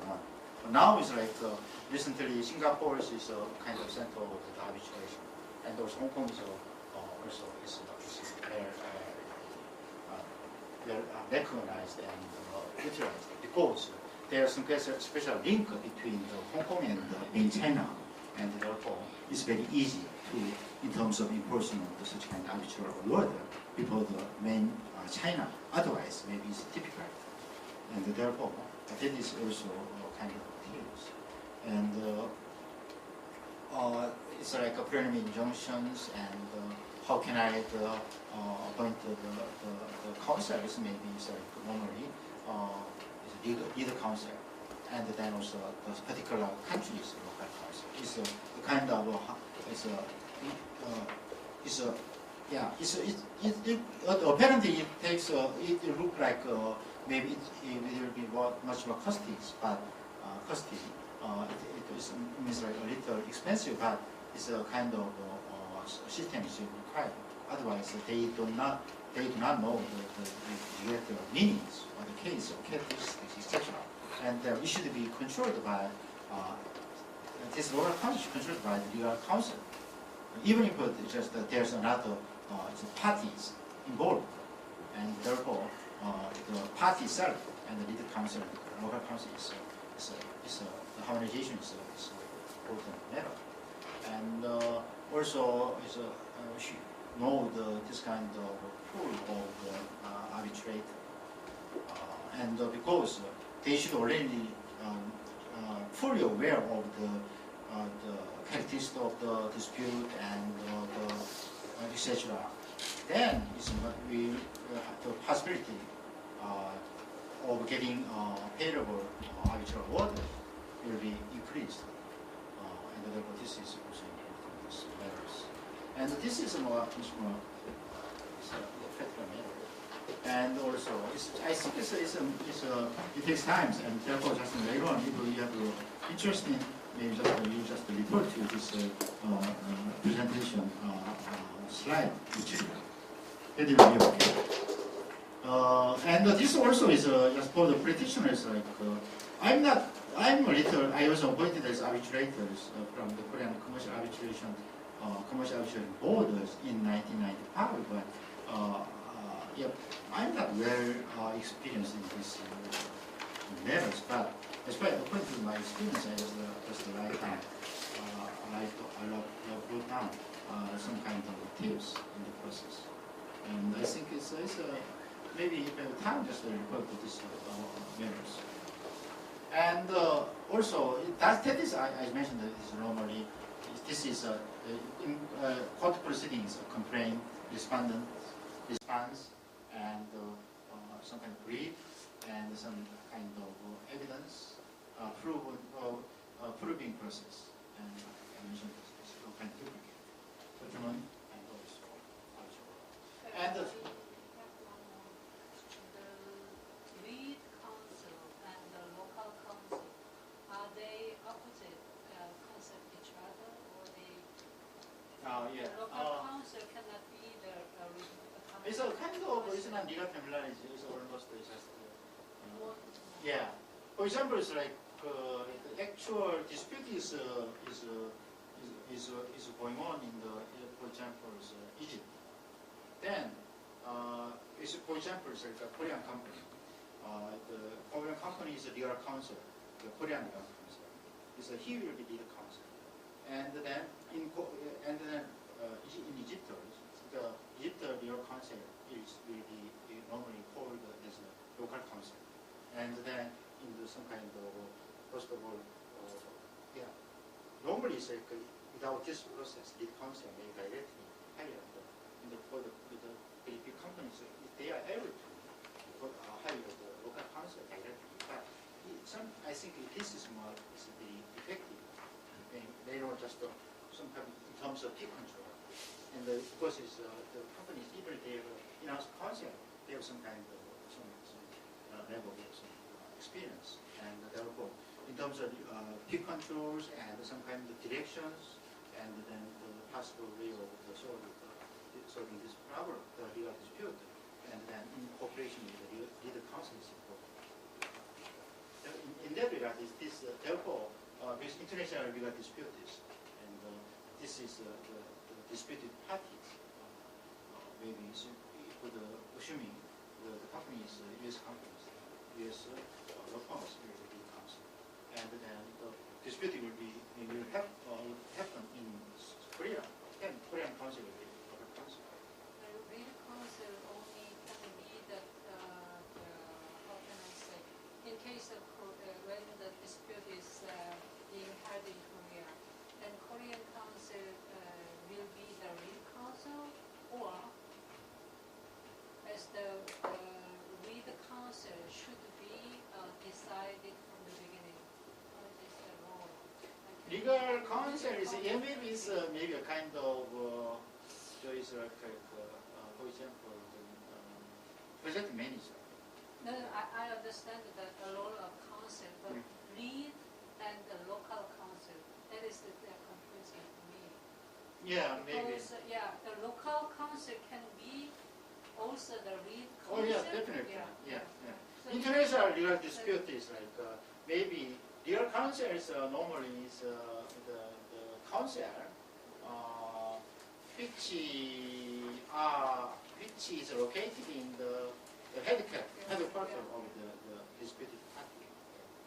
one. But now it's like recently Singapore is a kind of center of the arbitration, and also Hong Kong is also is recognized and utilized because there is some special link between Hong Kong and in China, and therefore it's very easy to, in terms of enforcement of such kind of arbitral award before the main China. Otherwise, maybe it's difficult, and therefore that is also kind of things. And it's like a preliminary injunctions, and how can I appoint the counsel? Maybe it's like normally it's leader counsel, and then also the particular country's local counsel. It's a kind of apparently it takes it look like maybe it will be much more costly, but it means like a little expensive, but it's a kind of system is required. Otherwise, they do not know the meanings of the case or characteristics, etc. And it should be controlled by this lower counsel is controlled by the legal counsel, even if just there's another parties involved, and therefore the party itself and the legal counsel and the local counsel is the harmonization is important matter, and also is know this kind of pool of arbitrator, and because they should already fully aware of the characteristics of the dispute and etc. Then the possibility of getting favorable arbitral award will be increased, and therefore this is also important. This matters, and this is much more practical matter. And also, I think it takes time, and therefore just later on, if you have interest in, maybe you just refer to this presentation slide, which it will be okay. And this also is just for the practitioners. Like I was appointed as arbitrators from the Korean commercial arbitration commercial arbitration board in 1995, but yeah, I'm not well experienced in this matters, but according to my experience, I just write down, I wrote down some kind of tips in the process, and I think it's maybe if you have time, just report to this matters. And also, that is I mentioned that it's normally this is in court proceedings, a complaint, respondent, response, and some kind of brief, and some kind of evidence, proving process, and I mentioned this kind of duplicate, document, and also and the lead counsel and the local counsel, are they opposite concept each other, or they? Yeah. The local counsel cannot be the counsel. It's a kind of it's not legal terminology. It's almost just yeah. For example, it's like the actual dispute is going on in the for example Egypt. Then it's for example it's like a Korean company. The Korean company is a legal counsel. The Korean legal counsel is he will be legal counsel. And then in Egypt, the Egypt legal counsel will be normally called as a local counsel. And then in some kind of first of all, yeah, normally it's like without this process, lead counsel may directly hire for the very big companies. If they are able to hire the local counsel directly, but I think this is very effective. They don't just some kind of, in terms of fee control, and because it's the companies even they have in-house counsel, they have some kind of some level of some experience, and therefore in terms of fee controls and some kind of directions, and then the possible way of solving this problem, the legal dispute, and then in cooperation with the legal counsel is important. In that regard, therefore, this international legal dispute is, and this is the disputed parties. Maybe for the assuming the company is U.S. companies, U.S. law firms will be counsel, and then the dispute will happen in Korea. Then Korean counsel will be local counsel. The legal counsel only can be that how can I say, in case of when the dispute is being held in Korea, then Korean counsel will be the lead counsel, or as the lead counsel should be decided from the beginning. What is the role? Legal counsel is maybe a kind of there is like for example project manager. No, I understand that the role of counsel, but lead and the local counsel, that is the confusing to me. Yeah, maybe. Because, the local counsel can be also the lead counsel. Oh yeah, definitely. Yeah. So International legal dispute is like maybe legal counsel is normally is the counsel which is located in the headquarters of the disputed party,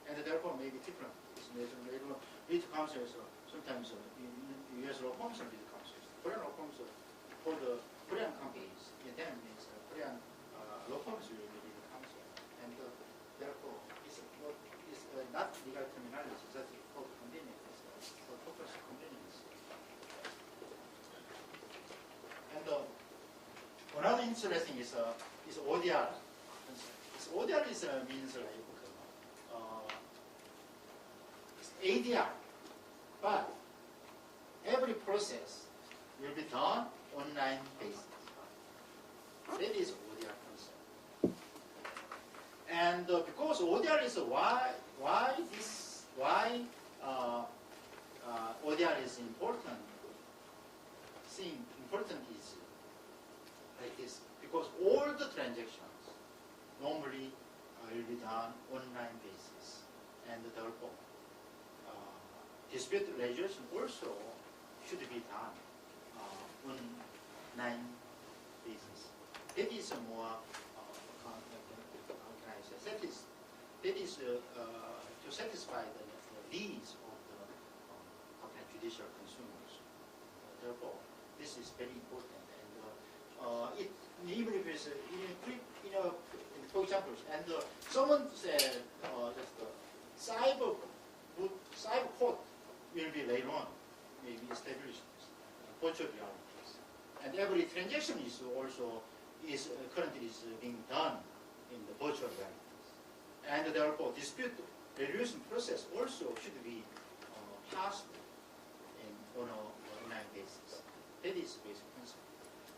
and therefore may be different. Lead counsels sometimes in U.S. law firms are lead counsels. Korean law firms for the Korean companies, then means Korean law firms will be lead counsel, and therefore it's not legal terminology, just for convenience, for purpose of convenience. And another interesting is ODR. ODR means like it's ADR, but every process will be done online basis. That is ODR concept. And because ODR is why ODR is important. Important is like this, because all the transactions normally will be done online basis, and therefore dispute resolution also should be done online basis. That is more, how can I say, that is to satisfy the needs of the judicial consumers. Therefore, this is very important. And even if it's for example, and someone said cyber court will be later on maybe established virtual realities, and every transaction is also currently being done in the virtual realities, and therefore dispute resolution process also should be possible on an online basis. That is the basic concept.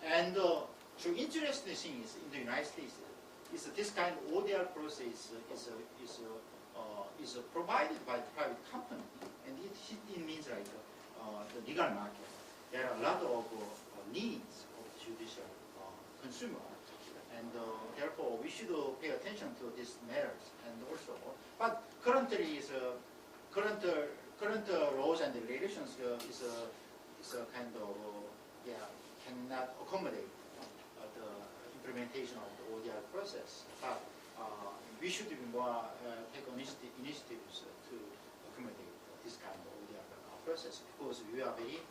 And the interesting thing is in the United States is this kind of ODR process is provided by the private company, and it means like the legal market. There are a lot of needs of the judicial consumer, and therefore we should pay attention to these matters. And also, but currently is current laws and regulations is a kind of cannot accommodate the implementation of the ODR process. But we should be more take initiatives to accommodate this kind of ODR process, because we are very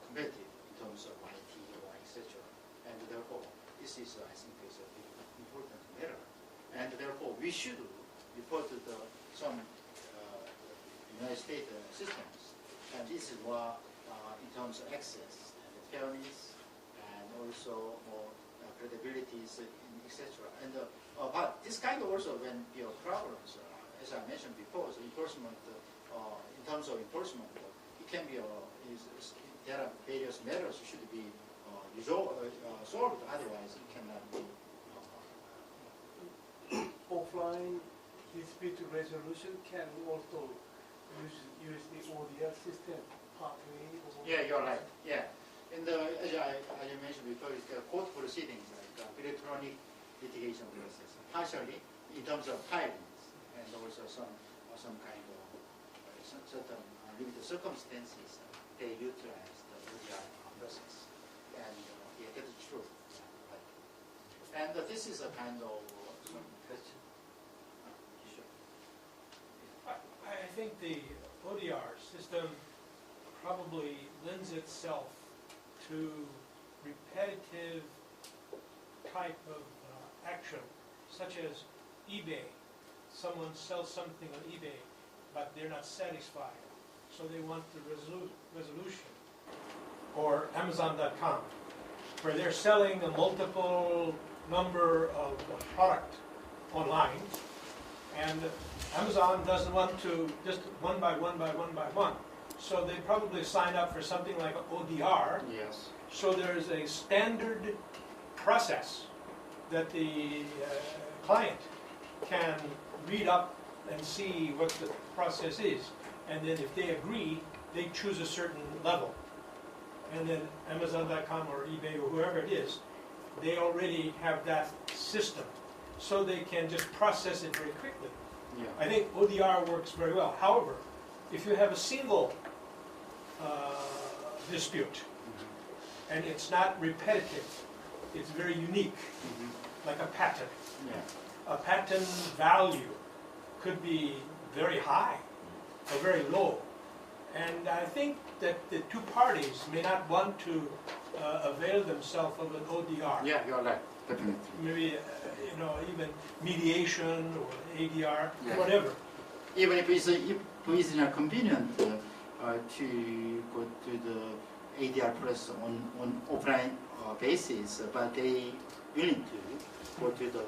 competitive in terms of IT or etc. And therefore, this is I think is a very important matter. And therefore, we should report to some United States systems, and this is more in terms of access and fairness, and also more credibilities, etc. And but this kind of also when there are problems, as I mentioned before, so enforcement in terms of enforcement, it can be there are various matters should be solved. Otherwise, it cannot be offline dispute resolution can also use the ODR system partly. Yeah, you're right. Yeah, and as I mentioned before, it's court proceedings like electronic litigation process, partially in terms of filings, and also some kind of certain limited circumstances they utilize the ODR process, and yeah, that is true. Right. And this is a kind of some question. Sure. I think the ODR system probably lends itself to repetitive type of action, such as eBay. Someone sells something on eBay, but they're not satisfied, so they want the resolution. Or Amazon.com, where they're selling a multiple number of product online, and Amazon doesn't want to just one by one by one by one. So they probably sign up for something like ODR. Yes. So there's a standard process that the client can read up and see what the process is. And then if they agree, they choose a certain level. And then Amazon.com or eBay or whoever it is, they already have that system. So they can just process it very quickly. Yeah. I think ODR works very well. However, if you have a single dispute, and it's not repetitive, it's very unique, like a patent. Yeah. A patent value could be very high or very low. And I think that the two parties may not want to avail themselves of an ODR. Yeah, you're right. Definitely. Maybe, even mediation or ADR, Yeah. whatever. Even if it's not convenient to go to the ADR process on offline basis, but they willing to go to the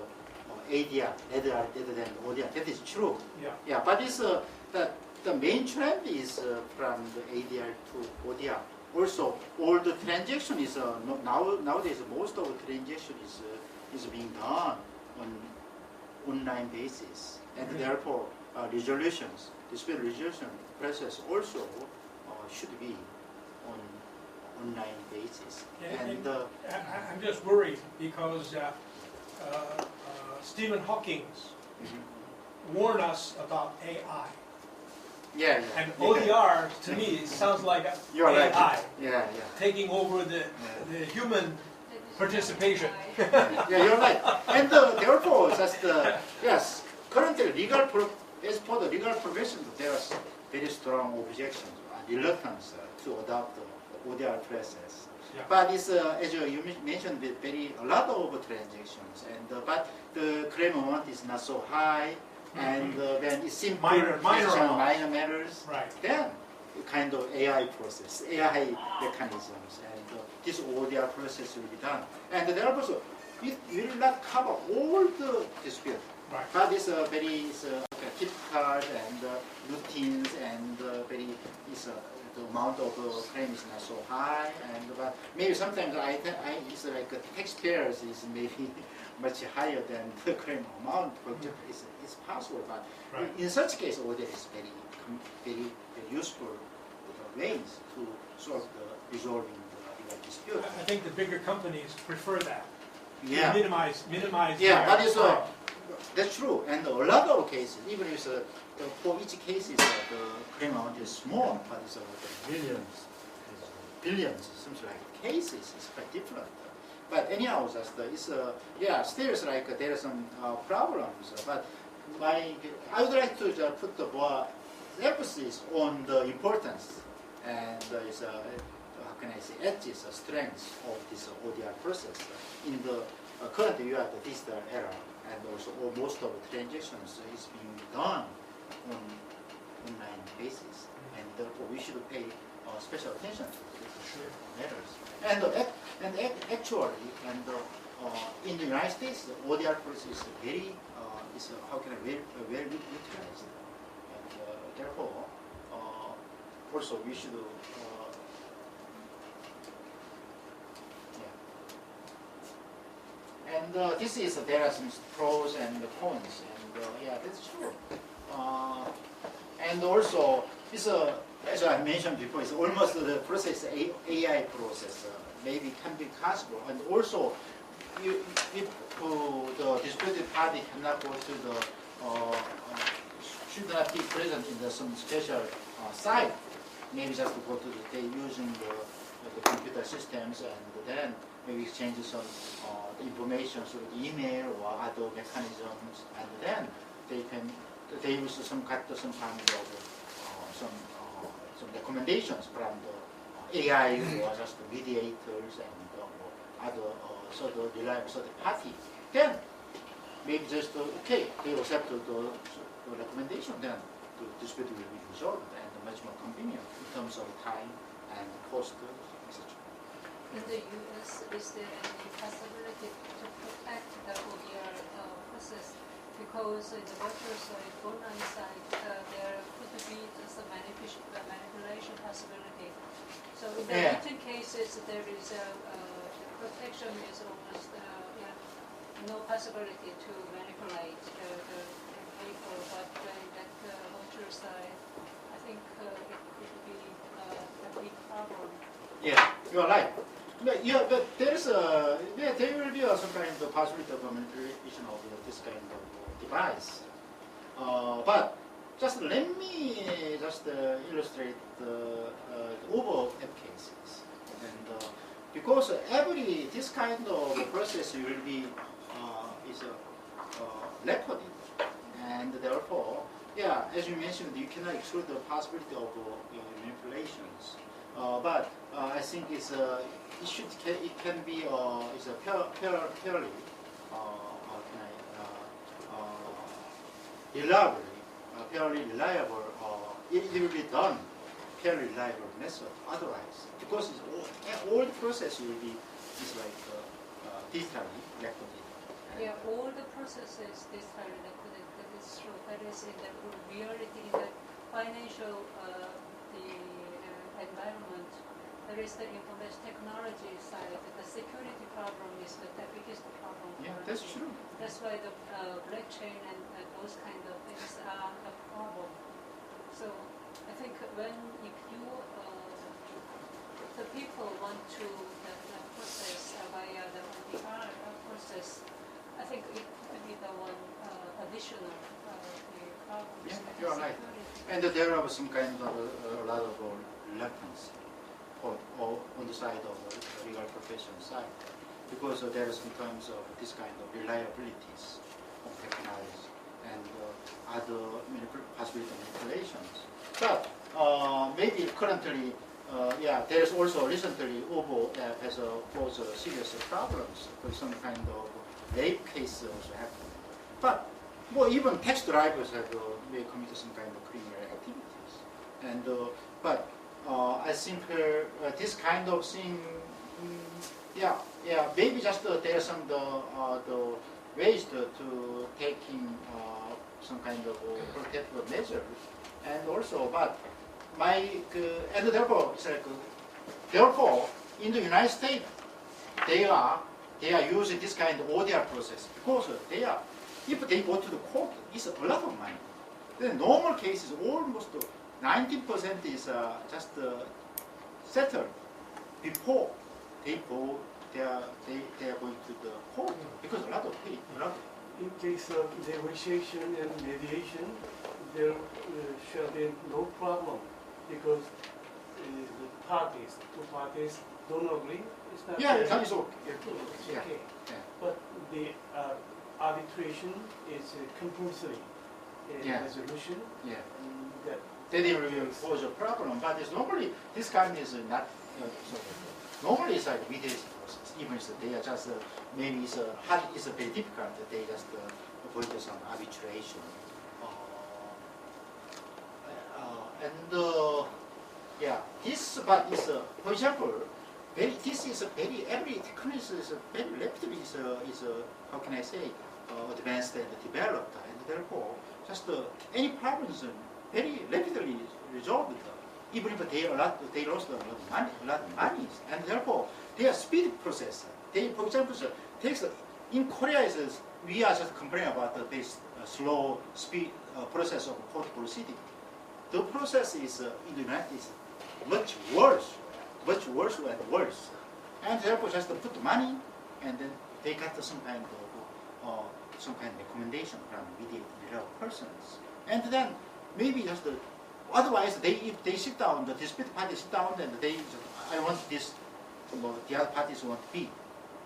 ADR rather than ODR. That is true. Yeah. Yeah, but it's the main trend is from the ADR to ODR. Also, all the transaction is nowadays most of the transaction is being done on online basis, and therefore dispute resolution process also should be on online basis. And I'm just worried because Stephen Hawking warned us about AI. Yeah, yeah. And ODR, to me, sounds like You're right. AI Yeah, taking over the human participation. yeah, you're right. And therefore, just yes, currently as for the legal profession, there are very strong objections and reluctance to adopt the ODR process. Yeah. But it's as you mentioned, a lot of transactions, and but the claim amount is not so high, and then it's simple Minor matters. Right. Then kind of AI process, AI mechanisms, and this ODR process will be done. And therefore, it will not cover all the dispute. Right. But it's a very typical and routines and the amount of claim is not so high, and but maybe sometimes it's like taxpayers is maybe much higher than the claim amount. For example, it's possible, but Right. in such case, ODR is very useful ways to solve the resolving the legal dispute. I think the bigger companies prefer that. Yeah. To minimize. Yeah, their but it's harm. that's true. And a lot of cases, even if for each case the claim amount is small, but it's millions, billions, something like cases is quite different. But anyhow, just still it's like there are some problems. But I would like to just put the more emphasis on the importance and how can I say edges, strengths of this ODR process. In the current we are the digital era, and also most of the transactions is being done on online basis, and therefore we should pay special attention to these matters. And actually, in the United States, the ODR process is very well utilized, and therefore also we should. And there are some pros and cons, and yeah, that's true. And also, it's as I mentioned before, it's almost the process AI process. Maybe can be possible, and also, if the disputed party cannot go to the should not be present in some special site, maybe just to go to they using the computer systems, and then maybe exchange some information through email or other mechanisms, and then they use some kind of some recommendations from the AI or just the mediators and other sort of reliable third party. Then maybe just they accept the recommendation. Then the dispute will be resolved and much more convenient in terms of time and cost, etc. In the U.S., is there any possibility to protect the ODR process? Because in the virtual side, online side, there could be just a manipulation possibility. So in the written cases, there is the protection is almost no possibility to manipulate the paper, but in that virtual side, I think it could be a big problem. Yeah, you are right. Yeah, but there will be some kind of possibility of manipulation of this kind of device. But just let me illustrate the overlap cases, and because this kind of process will be is recorded, and therefore, as you mentioned, you cannot exclude the possibility of manipulations. But I think it can be fairly reliable. It will be done fairly reliable method. Otherwise, because all the process will be digitally recorded. Yeah, all the processes digitally recorded. That is true. That is in the reality, in the financial environment. There is the information technology side. The security problem is the biggest problem. Yeah, that's true. That's why the blockchain and those kind of things are a problem. So I think if the people want to the process via the ODR process, I think it could be the one additional problem. Yeah, you are right. And there are some kind of a lot of reluctance on the side of the legal profession side, because there are sometimes of this kind of reliabilities of technology and other possibility manipulations. But maybe currently, yeah, there is also recently OVO has posed serious problems for some kind of rape case also happened. But well, even taxi drivers have may commit some kind of criminal activities, and but I think this kind of thing, yeah, maybe just there are some the ways to taking some kind of protective measures, and also, but and therefore it's like therefore in the United States they are using this kind of ODR process because they are. If they go to the court, it's a lot of money. The normal cases, almost 90% is just settled before they go. They are going to the court because a lot of pay. In case of negotiation and mediation, there shall be no problem because the two parties don't agree. It's not Yeah, fair. it's okay. It's Yeah. okay. Yeah. But the arbitration is compulsory Yeah. resolution. Yeah. That They didn't really pose a problem, but it's normally this kind is not. Normally it's like mediation process. Even if they are just maybe it's very difficult. They just avoid some arbitration. Yeah, this but is for example, this is a very every technology is very rapidly is how can I say advanced and developed, and therefore just any problems very rapidly resolved. Even if they lost a lot of money, and therefore they are speed process. They, for example, takes in Korea we are just complaining about this slow speed process of court proceeding. The process is in the United States much worse and worse, and therefore just put money, and then they got some kind of recommendation from mediated persons, and then maybe just otherwise if they sit down, the dispute parties sit down, and they just, I want this, the other parties want B,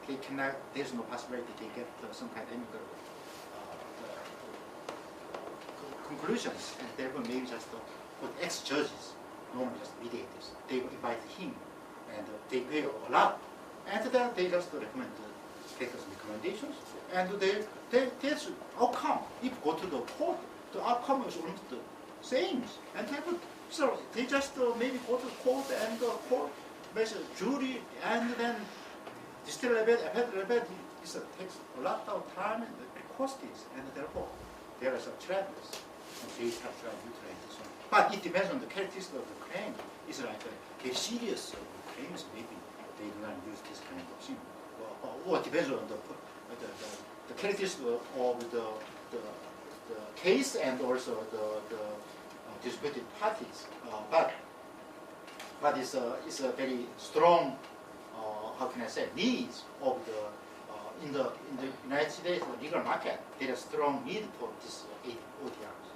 they cannot. There's no possibility they get some kind of amicable conclusions, and therefore maybe just put ex-judges, normally just mediators. They invite him, and they pay a lot, and then they just recommend take some recommendations, and there's outcome. If go to the court, the outcome is almost the same, and so they just maybe go to court, and the court makes a jury, and then district level, appellate level, it takes a lot of time and costs, and therefore there are some challenges. They have to utilize this one. But it depends on the characteristics of the claim. It's like very serious claims, maybe they do not use this kind of thing. Or it depends on the characteristics of the case and also the disputed parties. But it's a very strong, how can I say, needs of in the United States legal market. There is strong need for this ODRs.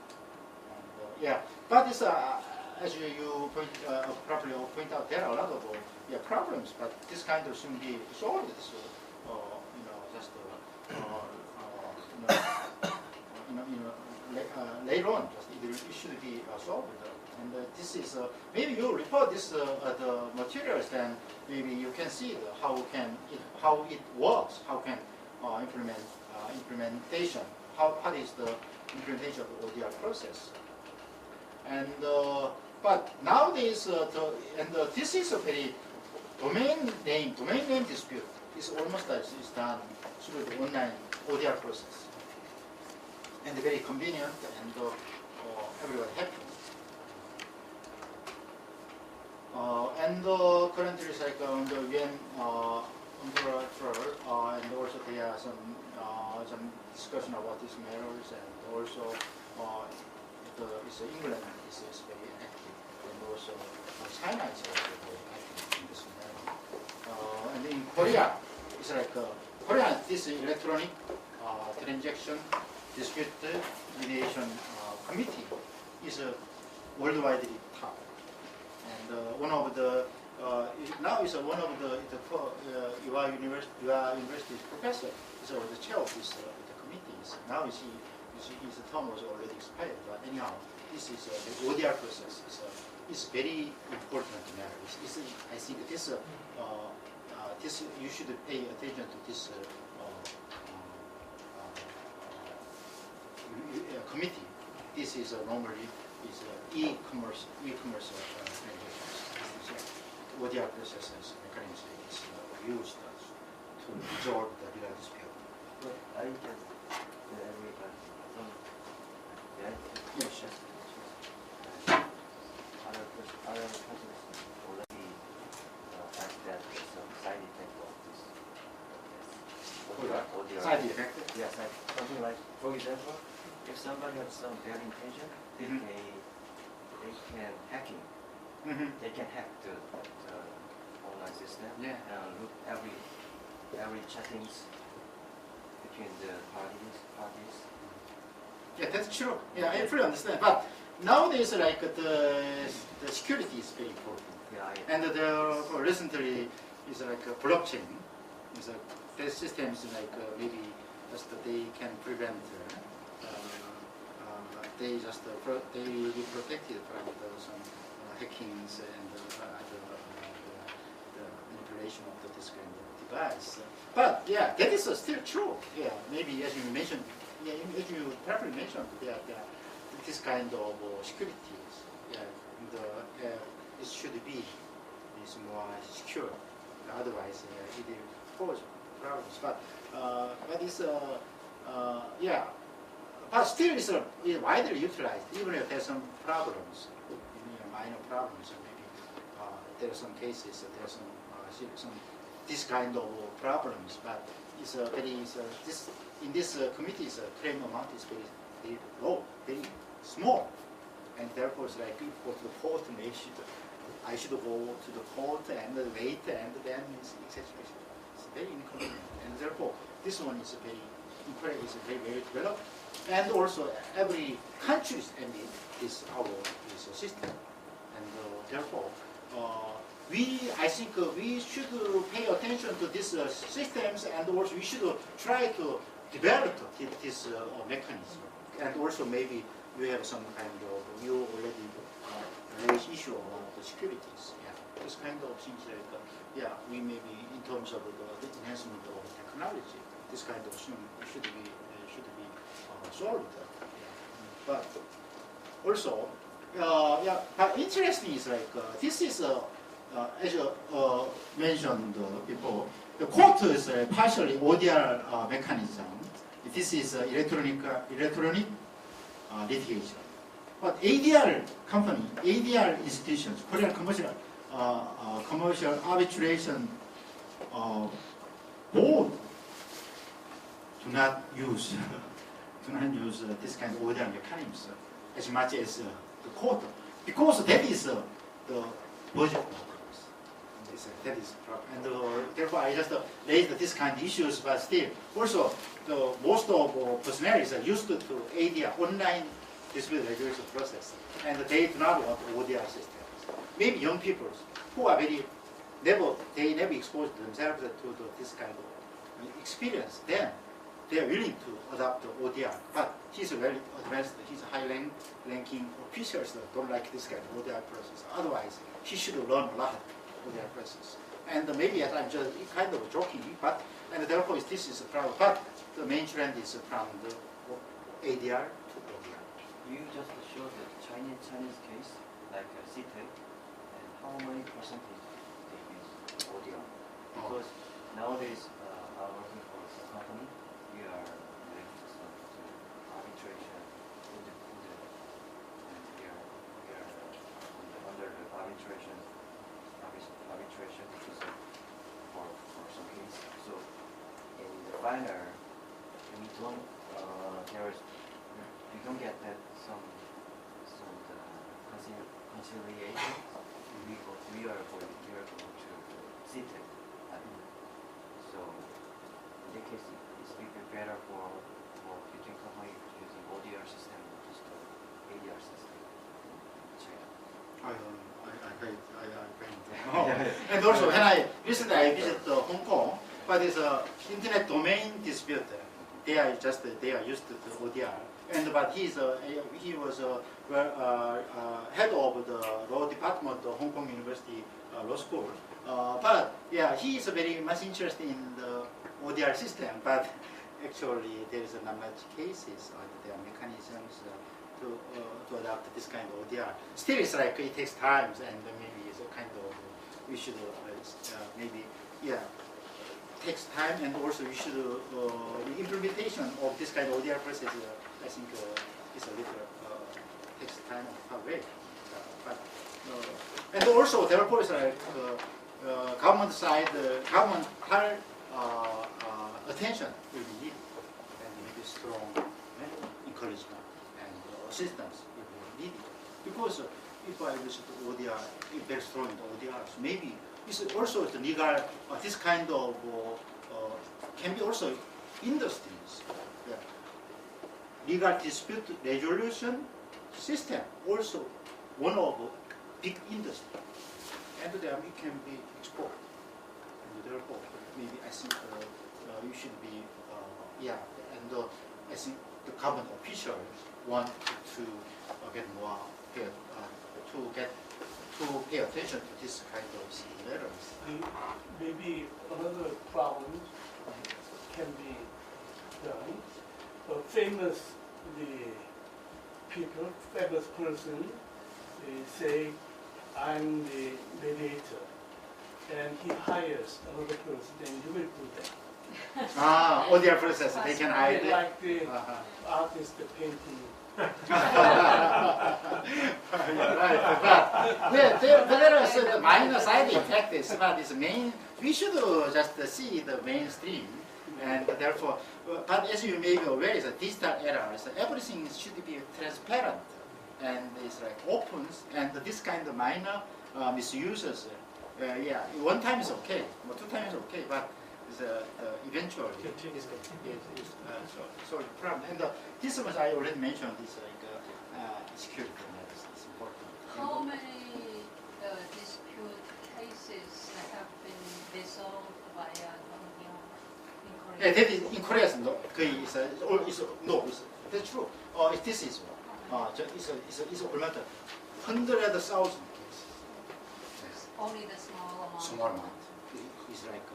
Yeah, but it's as you properly point out, there are a lot of problems. But this kind of should be solved. So, just later on, just it should be solved. And this is maybe you report this the materials, then maybe you can see how it works, how can implementation, what is the implementation of the ODR process. And but nowadays, this is a very domain name dispute. It's almost as is done through the online ODR process, and very convenient, and everyone happy. And currently, it's like on the UN umbrella, and also there are some discussion about these matters, and also England is very active, and also China is also very active in this matter. And in Korea, it's like Korea, this electronic Transaction Dispute Mediation Committee is worldwide top. And one of the now is one of the your university professor is the chair of this the committees. Now his term was already expired, but anyhow, this is the ODR process is very important matter. I think this you should pay attention to this committee. This is normally is e-commerce transactions. ODR processes mechanism is used to resolve the legal dispute. But I just Yes, sure. other persons already asked that some side effect of this. ODR. Side effect? Yes, something like, for example, if somebody has some bad intention, they can hacking. They can hack the online system Yeah. and look every chattings between the parties. Yeah, that's true. Yeah, I fully understand. But nowadays, like the security is very important. Yeah, And recently is like blockchain. Is the system is like maybe just they can prevent. They will be protected from some hackings and the manipulation of this kind of device. But yeah, that is still true. Yeah, maybe as you mentioned. Yeah, as you properly mentioned, this kind of securities, it should be more secure. Otherwise, it will cause problems. But it's but still it's widely utilized, even if there's some problems, minor problems. Maybe there are some cases, there's some this kind of problems, but it's in this committee's claim amount is very low, very small, and therefore it's like if you go to the court, I should go to the court and wait, and then etc. It's very inconvenient, and therefore this one is very developed, and also every country is our system, and therefore. I think we should pay attention to these systems, and also we should try to develop this mechanism. And also maybe you have some kind of, you already raised issue about the securities. Yeah, this kind of things like, we maybe in terms of the enhancement of technology, this kind of thing should be solved. Yeah. But also, but interesting is like this is as you mentioned before, the court is partially ODR mechanism. This is electronic litigation. But ADR company, ADR institutions, Korean commercial arbitration board do not use this kind of ODR mechanisms as much as the court, because that is the budget problems. That is problem. And therefore I just raised this kind of issues, but still also most of personnel is used to ADR, online dispute resolution process, and they do not want ODR systems. Maybe young people who are they never exposed themselves to this kind of experience, then they are willing to adopt the ODR. But he's very advanced, he's high-ranking officials that don't like this kind of ODR process. Otherwise, he should learn a lot of ODR process. And maybe I'm just kind of joking, and therefore this is a problem. But the main trend is from the ADR to ODR. You just showed the Chinese case, like CTEC, and how many percentage they use ODR? Because nowadays, I'm working for a company, we are doing some arbitration and we are under the arbitration which is for some case. So in the final, we don't get that some conciliation. We are going to CTEC. So in that case, it's better for ODR system in China? And also, when I recently visited Hong Kong, but it's a internet domain dispute. They are used to ODR, and but he was head of the law department of Hong Kong University Law School. But yeah, he is very much interested in the ODR system, but actually there is not much cases or there are mechanisms to adopt this kind of ODR. Still, it's like it takes time, and maybe it's a kind of we should maybe takes time, and also you should the implementation of this kind of ODR process. I think is a little takes time away. And also therefore it's like government side, government attention will be needed, and maybe strong encouragement and assistance will be needed. Because if I visit ODR, if they're strong in ODR, so maybe it's also the legal, this kind of can be also industries. Yeah. Legal dispute resolution system also one of big industry, and then it can be exported. And therefore, maybe I think you should be and I think the government officials want to get more to pay attention to this kind of letters. Maybe another problem can be done. A famous famous person say, I'm the mediator, and he hires another person, and you will do that. ODR process, they can hide it. Like the artist painting. Right, but there is a minor side effect, but it's main. We should just see the mainstream, and therefore, but as you may be aware, it's a digital era. So everything should be transparent, and it's like open, and this kind of minor misuses. One time is okay, or 2 times is okay, but it's eventually it's so the problem. And this one I already mentioned. This security matters is important. How many dispute cases have been resolved via in Korea? Yeah, that is in Korea. No, that's true. This is it's almost 100,000 cases. Only the small amount. Small amount. It's like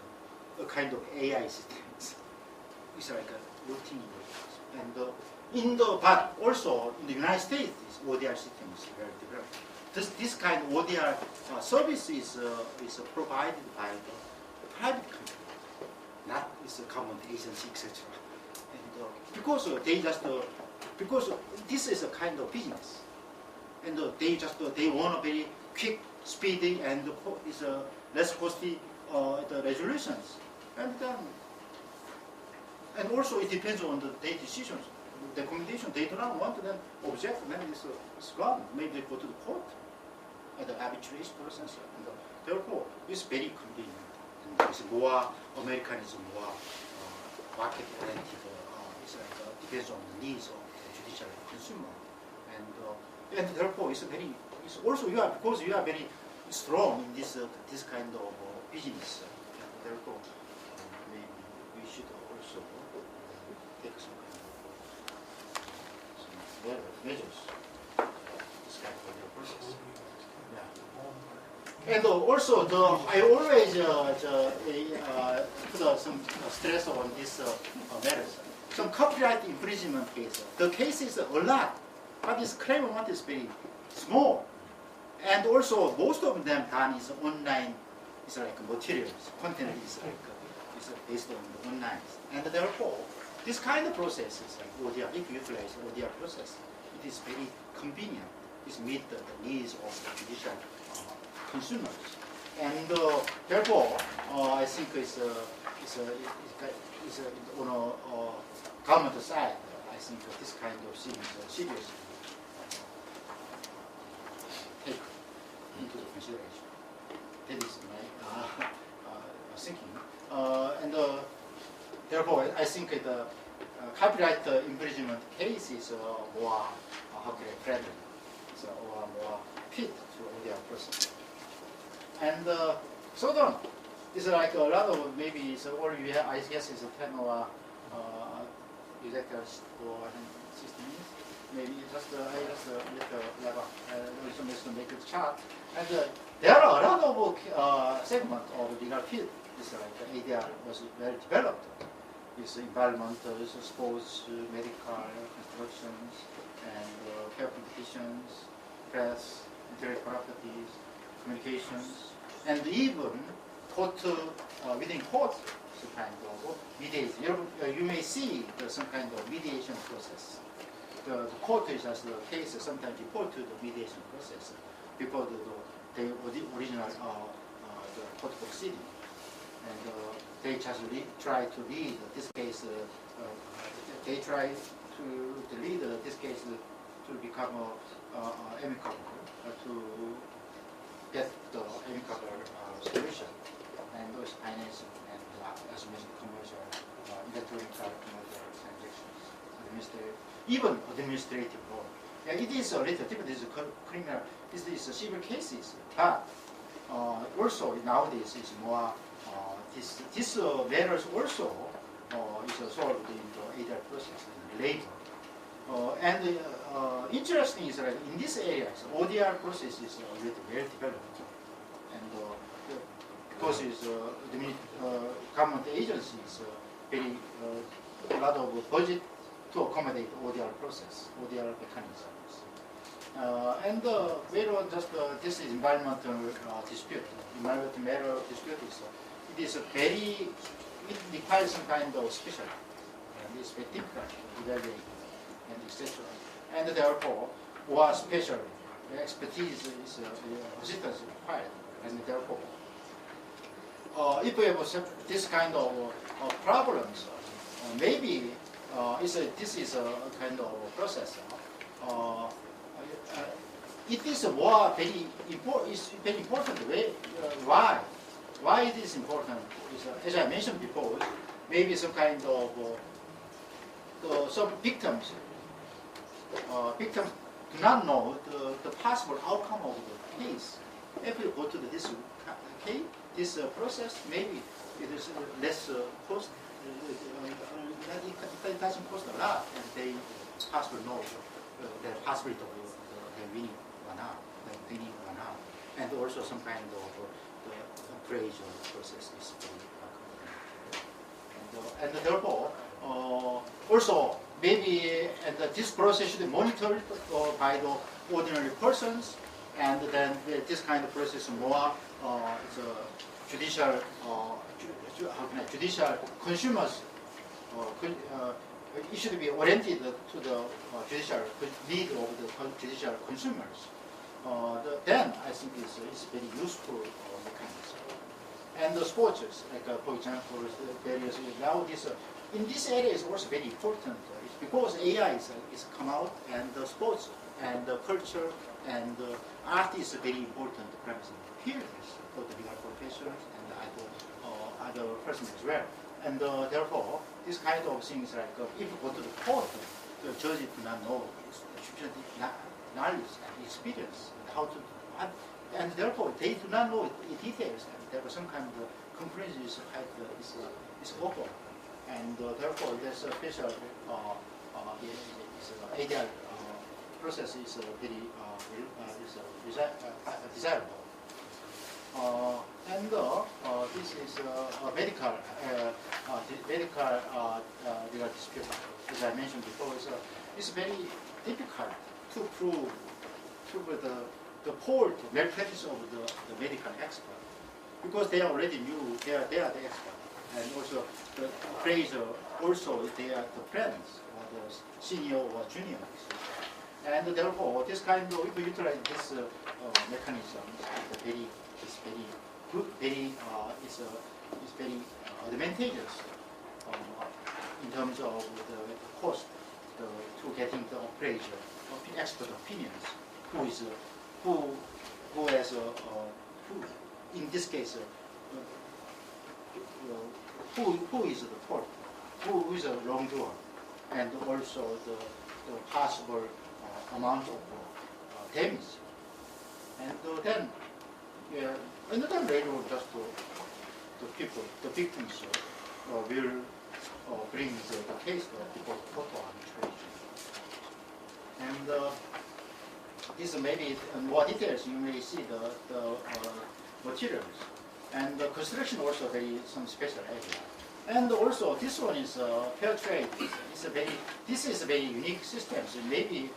a kind of AI system. It's like a routine. And but also in the United States, this ODR system is very developed. This kind of ODR service is provided by the private company, not is a government agency, etc. And because they just because this is a kind of business, and they want a very quick, speedy, and is less costly the resolutions, and also it depends on their decisions. The recommendation, they do not want to then object, then it's gone. Maybe they go to the court at the arbitration process. And therefore, it's very convenient. And it's more, American is more market oriented. Depends on the needs of the judicial consumer. And therefore, it's also because you are very strong in this kind of business. And therefore, maybe we should also take some measures. This kind of process. Yeah. And also, I always put some stress on this matters. Some copyright infringement case. The case is a lot, but this claim amount is very small. And also, most of them done is online. It's like materials, content is based on the online, and therefore. This kind of process is like ODR. If you utilize ODR process, it is very convenient. It meets the needs of the judicial consumers, and therefore, I think it's on a government side. I think this kind of things seriously take into consideration. That is my thinking, and. Therefore, I think the copyright infringement case is more friendly, so or more fit to ODR process. And so on. It's like a lot of maybe so all you have, I guess is a 10 or executives for 60 minutes. Maybe just I just little level just to make it chart. And there are a lot of segments of legal field. It's like ADR was very developed. It's environmental, sports, medical, constructions, and fair competitions, press, intellectual properties, communications, and even court within court, some kind of mediation. You may see some kind of mediation process. The court is as the case sometimes report to the mediation process before the original the court proceeding, and they just try to lead this case. They try to lead this case to become amicable, to get the amicable solution, and those financing and as mentioned commercial, electronic commercial transactions, even administrative law. Yeah, it is a little different. This is criminal. This is civil cases, but also nowadays is more. This matters also is solved in the ADR process in labor. And interesting is that in this area, ODR process is already well developed, and because it's government agencies very a lot of budget to accommodate ODR process, ODR mechanisms. And later on, just this is environmental dispute. Environmental matter dispute is it is it requires some kind of special, and it's very difficult to evaluate and etc. And therefore, or special expertise is assistance required, and therefore, if we have this kind of problems, maybe this is a kind of process. It is more very important. It's very important. Why? Why it is important is, as I mentioned before, maybe some kind of some victims. Victims do not know the possible outcome of the case. If you go to this case, this process, maybe it is less cost. It doesn't cost a lot, and they possibly know the possibility of winning or not, and also some kind of the appraisal process is very and therefore also maybe this process should be monitored by the ordinary persons, and then this kind of process more judicial consumers. It should be oriented to the judicial need of the judicial consumers. Then I think it's very useful mechanism. And the sports, like for example, various now in this area is also very important. It's because AI is come out, and the sports and the culture and the art is very important premise field for the legal professionals and other persons as well. And therefore, this kind of things like if you go to the court, the judge do not know sufficient knowledge and experience how to, and therefore they do not know the details. And therefore, some kind of complaint is open, and therefore there's a special ADR process is very desirable. And this is a medical legal dispute. As I mentioned before, it's very difficult to prove the fault, malpractice of the medical expert, because they already knew they are the expert, and also the appraiser also they are the friends or the senior or junior. And therefore, this kind of if you utilize this mechanism, it's very good, it's very advantageous in terms of the cost to getting the appraiser, expert opinions, who in this case who is the fault, who is a wrongdoer, and also the possible amount of damage. And then, yeah, and then later just the people, the victims will bring the case to total arbitration. And this maybe in more details you may see the materials. And the construction also very some special area. And also this one is fair trade. This is a very unique system. So maybe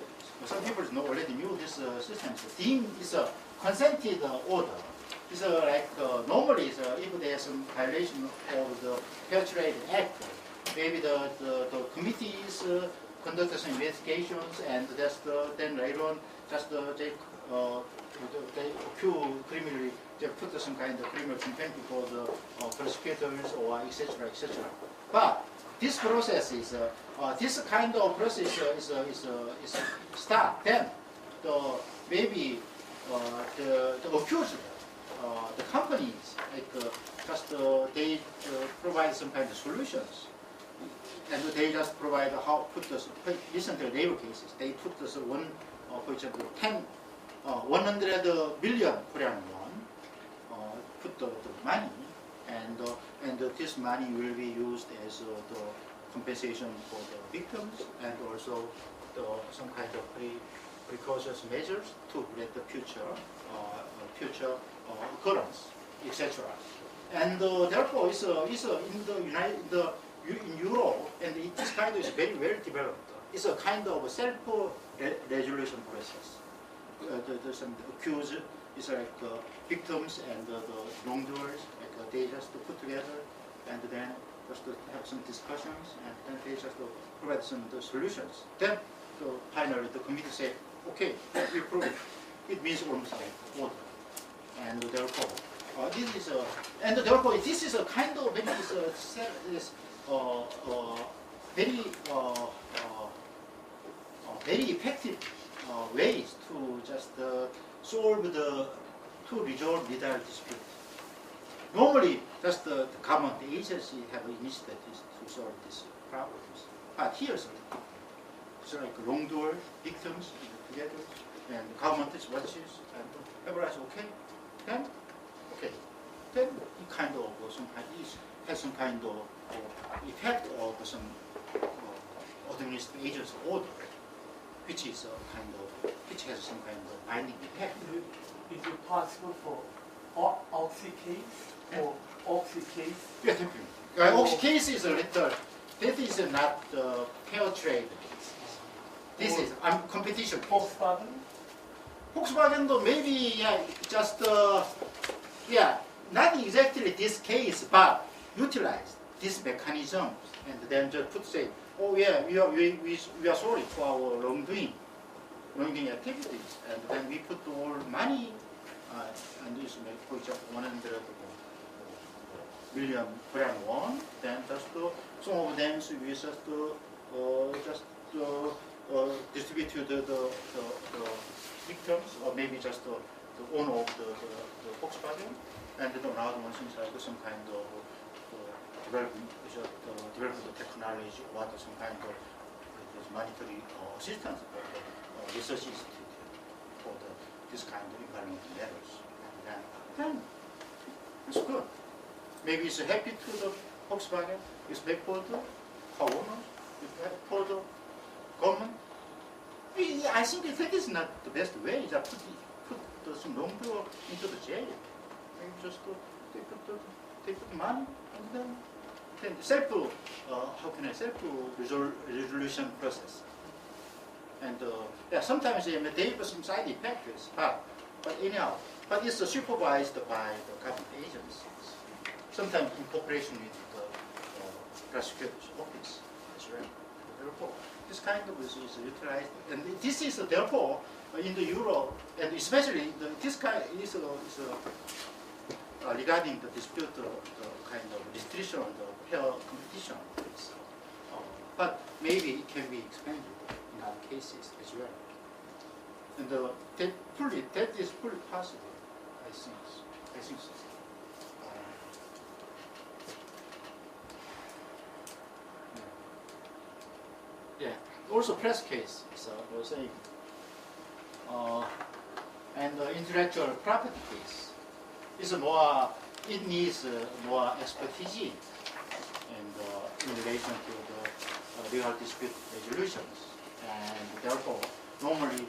some people already knew this system. So theme is a consented order. It's like normally if there is some violation of the Fair Trade Act, maybe the committees conduct some investigations and just then later on just they accuse criminally, they put some kind of criminal complaint before the prosecutors or etc. etc. But this process is this kind of process is start. Then maybe the accused, the companies just they provide some kind of solutions. And they just provide how put this listen to labor cases. They put this one, for example, 100 billion Korean won, put the money, and this money will be used as the compensation for the victims and also some kind of precautions measures to prevent the future occurrence, etc. And therefore, it's in Europe, and this kind is very well developed. It's a kind of self-resolution process. The accused is like victims and the wrongdoers, they just put together and then just have some discussions and then they just provide some solutions. Then finally the committee say, okay, we prove it. It means almost like order. And therefore, this is a kind of very effective ways to just to resolve legal dispute. Normally, just the government agency have initiated to solve these problems. But here, it's like wrongdoers, victims together, and government watches, and everybody's okay. Then it kind of has some kind of effect of some administrative order, which has some kind of binding effect. Is it possible for Oxy case or Oxy case? Yeah, thank you. Oxy case is a little. That is not fair trade. This is competition. Volkswagen? Volkswagen, though, maybe just not exactly this case, but utilize this mechanism and then just say, oh yeah, we are sorry for our wrongdoing activities, and then we put all money and this for example 100 million Korean won. Then just some of them we just distribute to the victims, or maybe just the owner of the Volkswagen, and then another one seems like some kind of development the technology or some kind of monetary assistance for the research institute for this kind of environmental matters. And then it's good. Maybe it's happy to the Volkswagen, it's happy for the car owners, it's happy for the government. I think that is not the best way. Just put some wrongdoer into the jail. Maybe just they put money and then self-resolution process. And sometimes they have some side effects, but anyhow, but it's supervised by the government agencies. Sometimes in cooperation with the prosecutor's office as well. Therefore, this kind of is utilized, and this is therefore in the Europe, and especially this kind is regarding the dispute, the kind of restriction of the fair competition. But maybe it can be expanded in other cases as well. And that is fully possible, I think so. Yeah. Also, press case. So I was saying, And the intellectual property case is more, it needs more expertise in relation to the legal dispute resolutions. And therefore, normally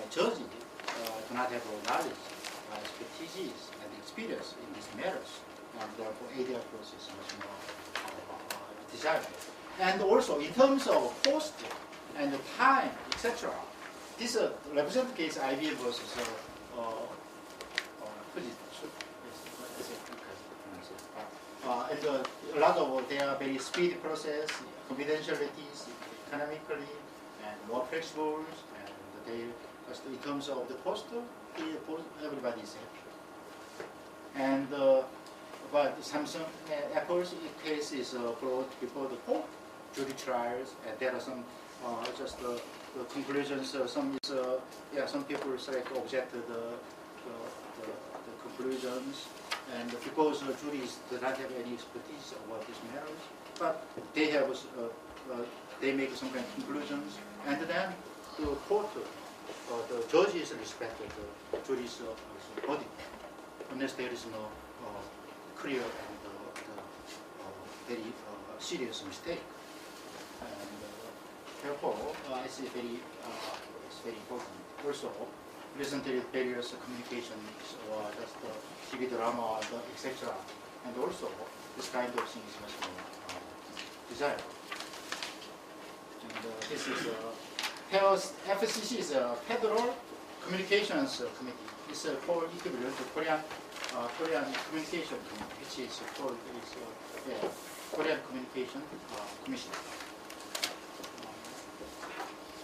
judges do not have knowledge, expertise, and experience in these matters. And therefore, ADR process is much more desirable. And also, in terms of cost and the time, etc., this representative case IBM versus and a lot of they are very speedy process, confidentialities, economically, and more flexible, and they just in terms of the cost, everybody is happy. And but Samsung Apple's case is brought before the court, jury trials, and there are some just the conclusions. Some people select to object to the conclusions, and because the juries do not have any expertise about these matters, but they have they make some kind of conclusions, and then the court, the judges respect the jury's verdict, unless there is no clear and very serious mistake. And therefore, it's very important. Also, recently various communications or just TV drama, etc. And also, this kind of thing is much more desirable. And this is FCC is a Federal Communications Committee. It's called equivalent to Korean Communication Committee, which is called Korean Communication Commission.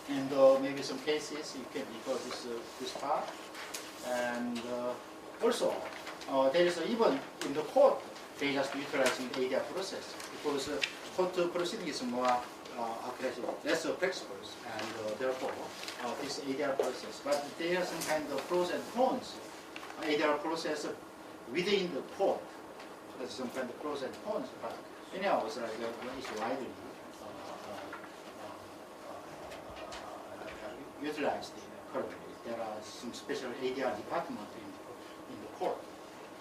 And maybe some cases you can refer this part. And also, there is even in the court, they just utilizing the ADR process because court proceeding is more less flexible, and therefore this ADR process. But there are some kind of pros and cons. ADR process within the court, there's some kind of pros and cons. But anyhow, it's widely utilized currently. There are some special ADR department in the court.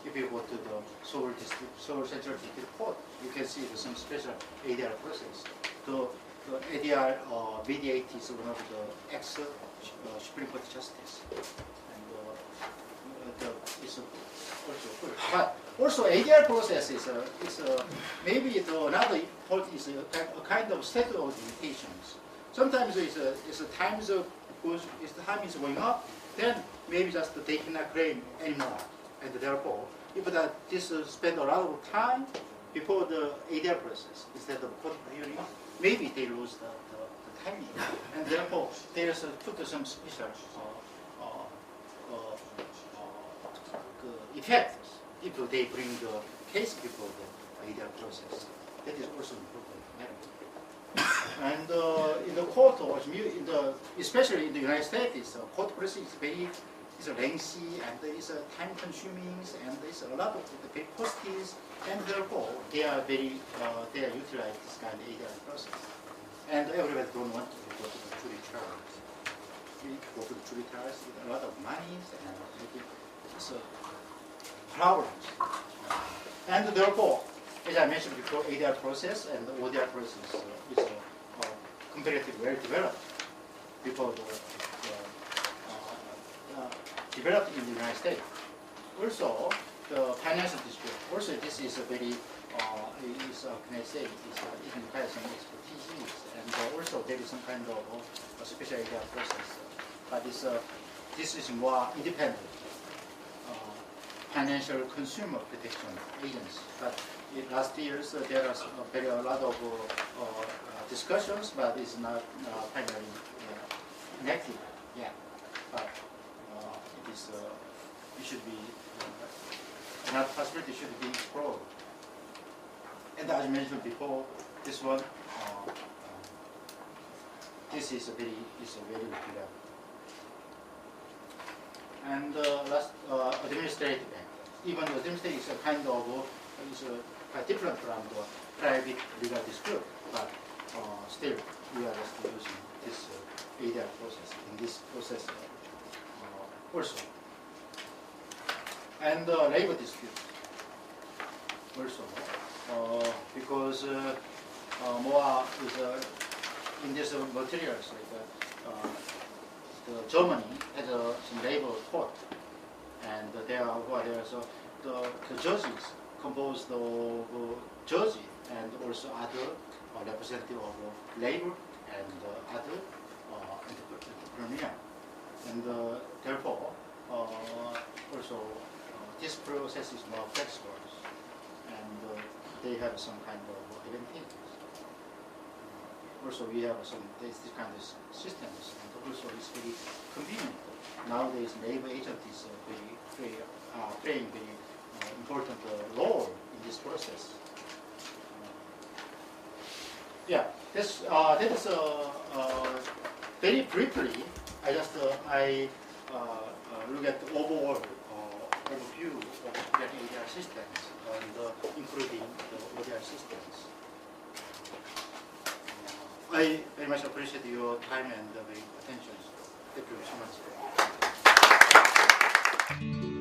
If you go to the Seoul Central District Court, you can see there's some special ADR process. The ADR mediate is one of the ex-Supreme Court justice, and it's also good. But also ADR process is maybe another point is a kind of statute of limitations. Sometimes it's time is going up, then maybe just they cannot claim anymore, and therefore if this spend a lot of time before the ADR process instead of court hearing, maybe they lose the timing, and therefore there is put some special effects if they bring the case before the ADR process. That is also important. And in the court, especially in the United States, court process is lengthy and it's time-consuming, and there's a lot of big costs, and therefore they are utilize this kind of ADR process. And everybody don't want to go to the jury trials. We go to the jury trials with a lot of money and it's problems. And therefore, as I mentioned before, ADR process and the ODR process is comparatively well developed before developed in the United States. Also, the financial dispute. Also, this is a very can I say, it requires some expertise, and also there is some kind of a special ADR process. But this is more independent financial consumer protection agency. But in last years there are a lot of discussions, but it's not finally enacted yet. But it should be another possibility should be explored. And as I mentioned before, this one, this is a very popular. And last, administrative act. Even the administrative is a kind of quite different from the private legal dispute, but still we are just using this ADR process. In this process, also. And labor dispute also, because more is in these materials, like the Germany has some labor court, and there's the judges composed of judges and also other representative of labor and other entrepreneur, and therefore also this process is more flexible, and they have some kind of advantages. Also, we have some this kind of systems, and also it's very convenient. Nowadays, labor agencies are playing very important role in this process. Yeah, that's very briefly. I just look at the overall overview of the ADR systems, and including the ODR systems. I very much appreciate your time and attention. Thank you so much.